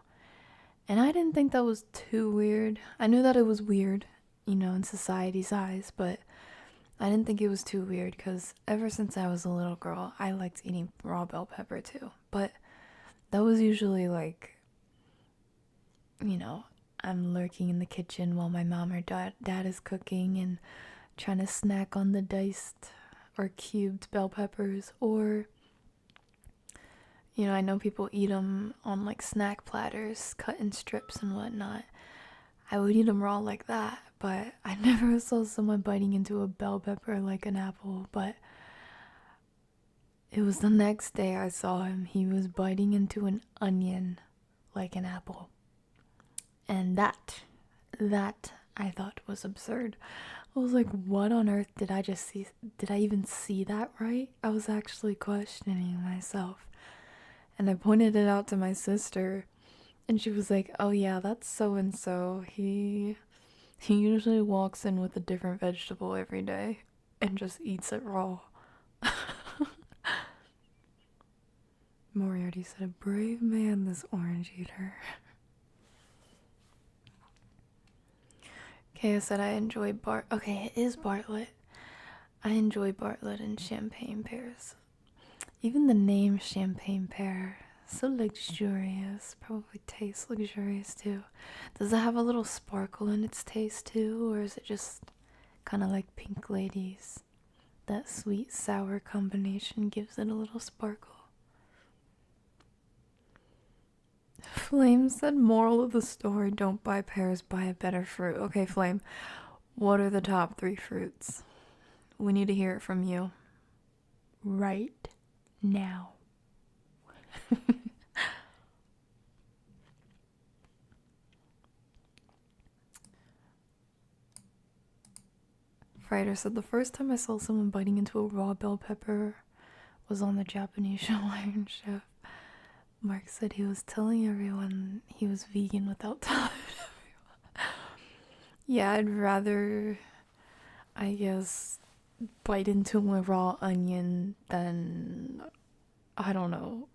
And I didn't think that was too weird. I knew that it was weird, you know, in society's eyes, but I didn't think it was too weird because ever since I was a little girl, I liked eating raw bell pepper too. But that was usually like, you know, I'm lurking in the kitchen while my mom or dad is cooking and trying to snack on the diced or cubed bell peppers. Or, you know, I know people eat them on like snack platters, cut in strips and whatnot. I would eat them raw like that, but I never saw someone biting into a bell pepper like an apple. But it was the next day I saw him. He was biting into an onion like an apple. And that I thought was absurd. I was like, what on earth did I just see? Did I even see that right? I was actually questioning myself. And I pointed it out to my sister. And she was like, oh yeah, that's so-and-so. He usually walks in with a different vegetable every day and just eats it raw. Moriarty said, a brave man, this orange eater. Okay, I said I enjoy Okay, it is Bartlett. I enjoy Bartlett and champagne pears. Even the name champagne pear, so luxurious. Probably tastes luxurious too. Does it have a little sparkle in its taste too, or is it just kind of like Pink Ladies? That sweet sour combination gives it a little sparkle. Flame said, moral of the story, don't buy pears, buy a better fruit. Okay, Flame, what are the top 3 fruits? We need to hear it from you. Right now. Frider said, the first time I saw someone biting into a raw bell pepper was on the Japanese show Iron Chef. Mark said he was telling everyone he was vegan without telling everyone. Yeah, I'd rather, I guess, bite into a raw onion than, I don't know,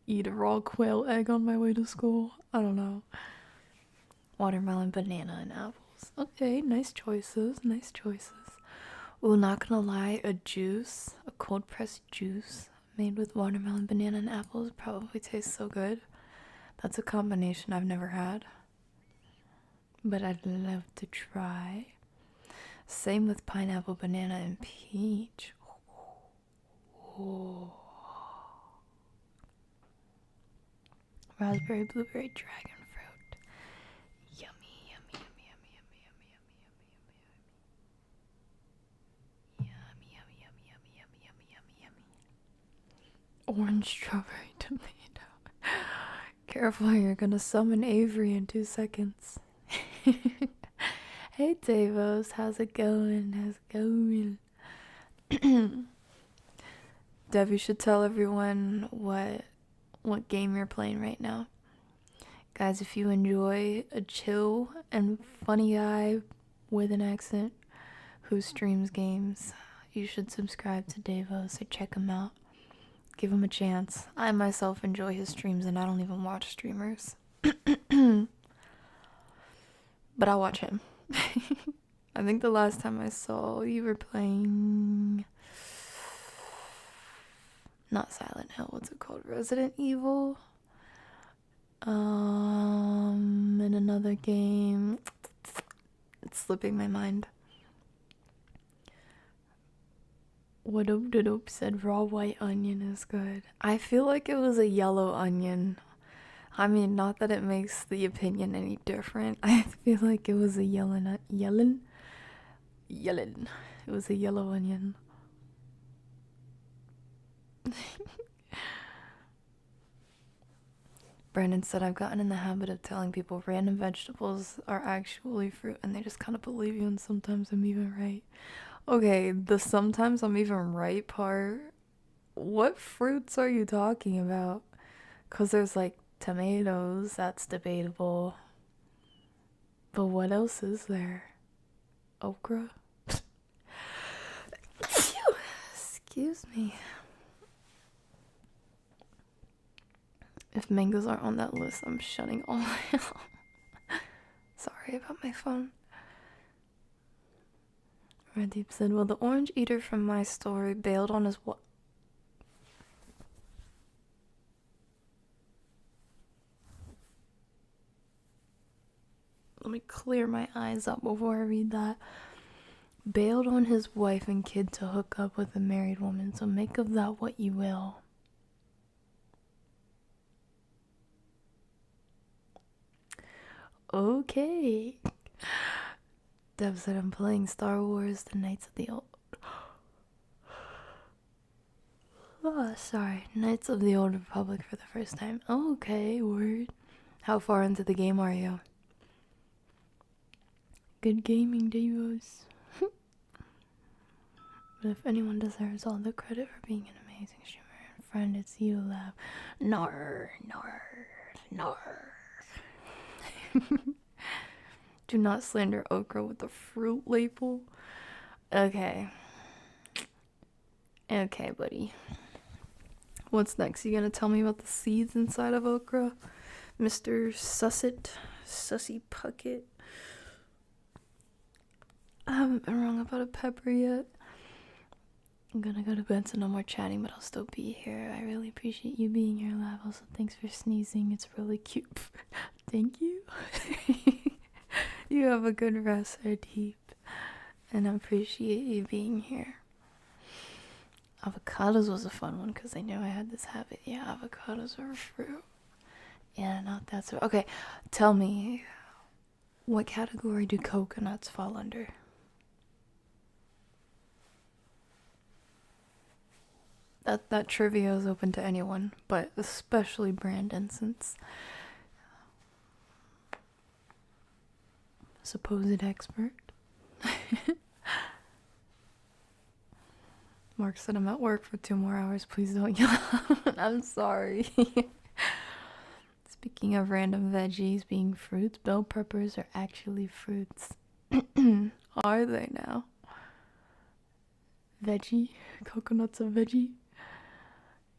eat a raw quail egg on my way to school. I don't know. Watermelon, banana, and apples. Okay, nice choices, nice choices. Ooh, not gonna lie, a cold pressed juice made with watermelon, banana, and apples probably tastes so good. That's a combination I've never had, but I'd love to try. Same with pineapple, banana, and peach. Oh. Raspberry, blueberry, dragon fruit. Yummy, yummy, yummy, yummy, yummy, yummy, yummy, yummy, yummy. Yummy, yummy, yummy, yummy, yummy, yummy, yummy. Orange, strawberry, tomato. Careful, you're gonna summon Avery in 2 seconds. Hey Davos, how's it going? How's it going? Dev, you should tell everyone what game you're playing right now. Guys, if you enjoy a chill and funny guy with an accent who streams games, you should subscribe to Davos or check him out. Give him a chance. I myself enjoy his streams and I don't even watch streamers. But I'll watch him. I think the last time I saw you were playing, not Silent Hill, what's it called? Resident Evil? In another game. It's slipping my mind. What Dope said raw white onion is good. I feel like it was a yellow onion. I mean, not that it makes the opinion any different. I feel like it was a yellen. It was a yellow onion. Brandon said, I've gotten in the habit of telling people random vegetables are actually fruit and they just kind of believe you, and sometimes I'm even right. Okay, the sometimes I'm even right part, what fruits are you talking about? Because there's like tomatoes, that's debatable. But what else is there? Okra? Excuse me. If mangoes aren't on that list, I'm shutting all Sorry about my phone. Randeep said, well, the orange eater from my story bailed on his what? Let me clear my eyes up before I read that. Bailed on his wife and kid to hook up with a married woman, so make of that what you will. Okay. Dev said, I'm playing Star Wars, the Knights of the Old... Oh, sorry. Knights of the Old Republic for the first time. Okay, word. How far into the game are you? Good gaming, Devos. But if anyone deserves all the credit for being an amazing streamer and friend, it's you, Lav. Nar. Do not slander okra with a fruit label. Okay. Okay, buddy. What's next? You gonna tell me about the seeds inside of okra? Mr. 𝗖𝗢𝗡𝗧𝗔𝗖𝗧. I haven't been wrong about a pepper yet. I'm gonna go to bed, so no more chatting, but I'll still be here. I really appreciate you being here, Lav. Also, thanks for sneezing. It's really cute. Thank you. You have a good rest, Deep. And I appreciate you being here. Avocados was a fun one because I knew I had this habit. Yeah, avocados are a fruit. Yeah, not that sort. Okay, tell me, what category do coconuts fall under? That trivia is open to anyone, but especially Brandon, since supposed expert. Mark said, I'm at work for 2 more hours. Please don't yell. I'm sorry. Speaking of random veggies being fruits, bell peppers are actually fruits. Are they now? Veggie? Coconut's a veggie?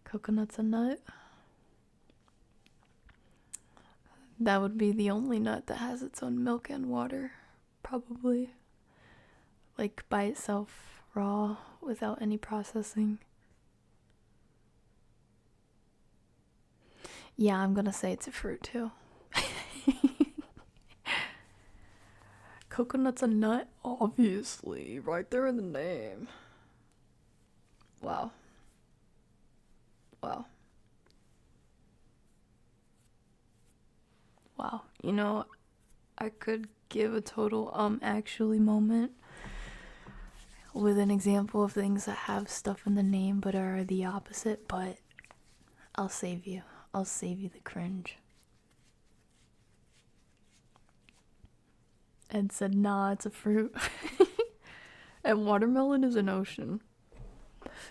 Coconut's a nut? That would be the only nut that has its own milk and water, probably. Like by itself, raw, without any processing. Yeah, I'm gonna say it's a fruit too. Coconut's a nut? Obviously, right there in the name. Wow. Wow. Wow. You know, I could give a total actually moment with an example of things that have stuff in the name but are the opposite, but I'll save you. I'll save you the cringe. Ed said, nah, it's a fruit. And watermelon is an ocean.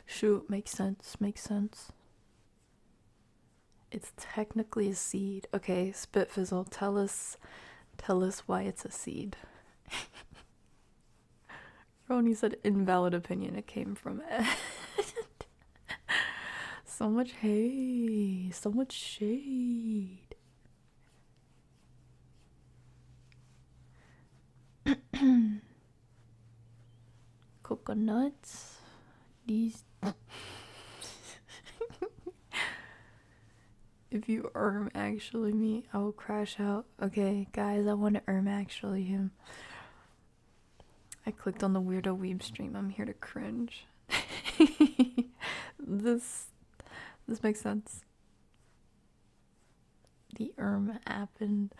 Shoot, makes sense, makes sense. It's technically a seed. Okay, Spitfizzle, tell us why it's a seed. Roni said, invalid opinion, it came from Ed. So much hate, so much shade. Coconuts. These. If you actually me, I will crash out. Okay, guys, I want to actually him. I clicked on the Weirdo Weeb stream. I'm here to cringe. This makes sense. The happened.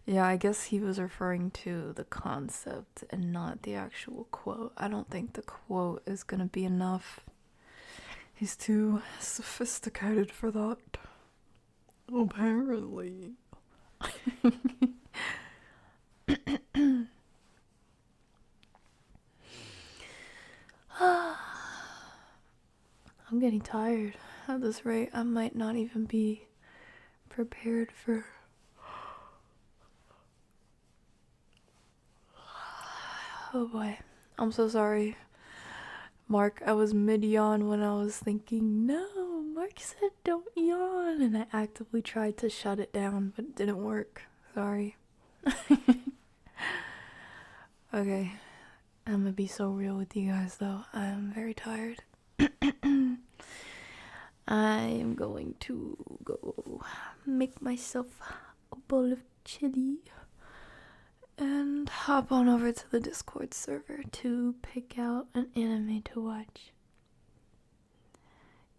Yeah, I guess he was referring to the concept and not the actual quote. I don't think the quote is gonna be enough. He's too sophisticated for that. Apparently. I'm getting tired. At this rate, I might not even be prepared for... Oh boy. I'm so sorry. Mark, I was mid-yawn when I was thinking, no, Mark said don't yawn, and I actively tried to shut it down, but it didn't work. Sorry. Okay. I'm gonna be so real with you guys though. I'm very tired. I am going to go make myself a bowl of chili and hop on over to the Discord server to pick out an anime to watch.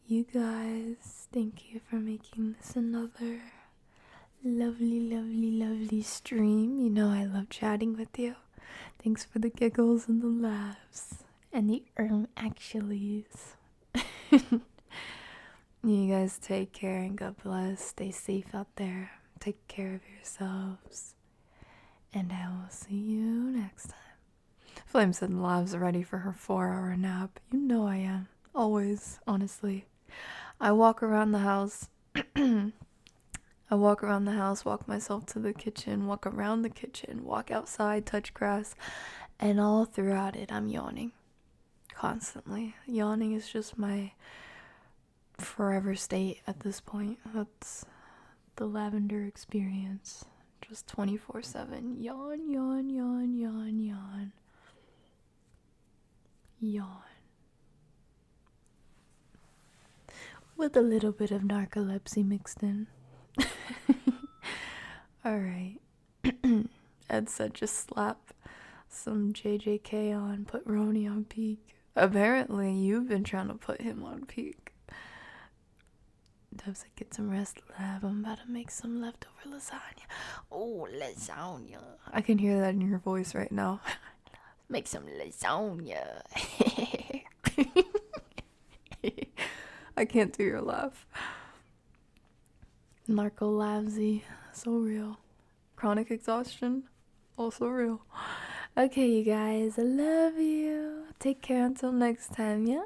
You guys, thank you for making this another lovely stream. You know I love chatting with you. Thanks for the giggles and the laughs and the actuallys. You guys take care and God bless. Stay safe out there. Take care of yourselves. And I will see you next time. Flames and Lives are ready for her 4-hour nap. You know I am. Always, honestly. I walk around the house. Walk myself to the kitchen, walk around the kitchen, walk outside, touch grass, and all throughout it, I'm yawning. Constantly. Yawning is just my forever state at this point. That's the lavender experience. Just 24/7. Yawn, yawn, yawn, yawn, yawn. Yawn. With a little bit of narcolepsy mixed in. Alright. Ed said just slap some JJK on, put Roni on peak. Apparently you've been trying to put him on peak. Dove said get some rest, lab. I'm about to make some leftover lasagna. Oh, lasagna. I can hear that in your voice right now. Make some lasagna. I can't do your laugh. Narcolepsy, so real. Chronic exhaustion, also real. Okay, you guys, I love you. Take care until next time, yeah?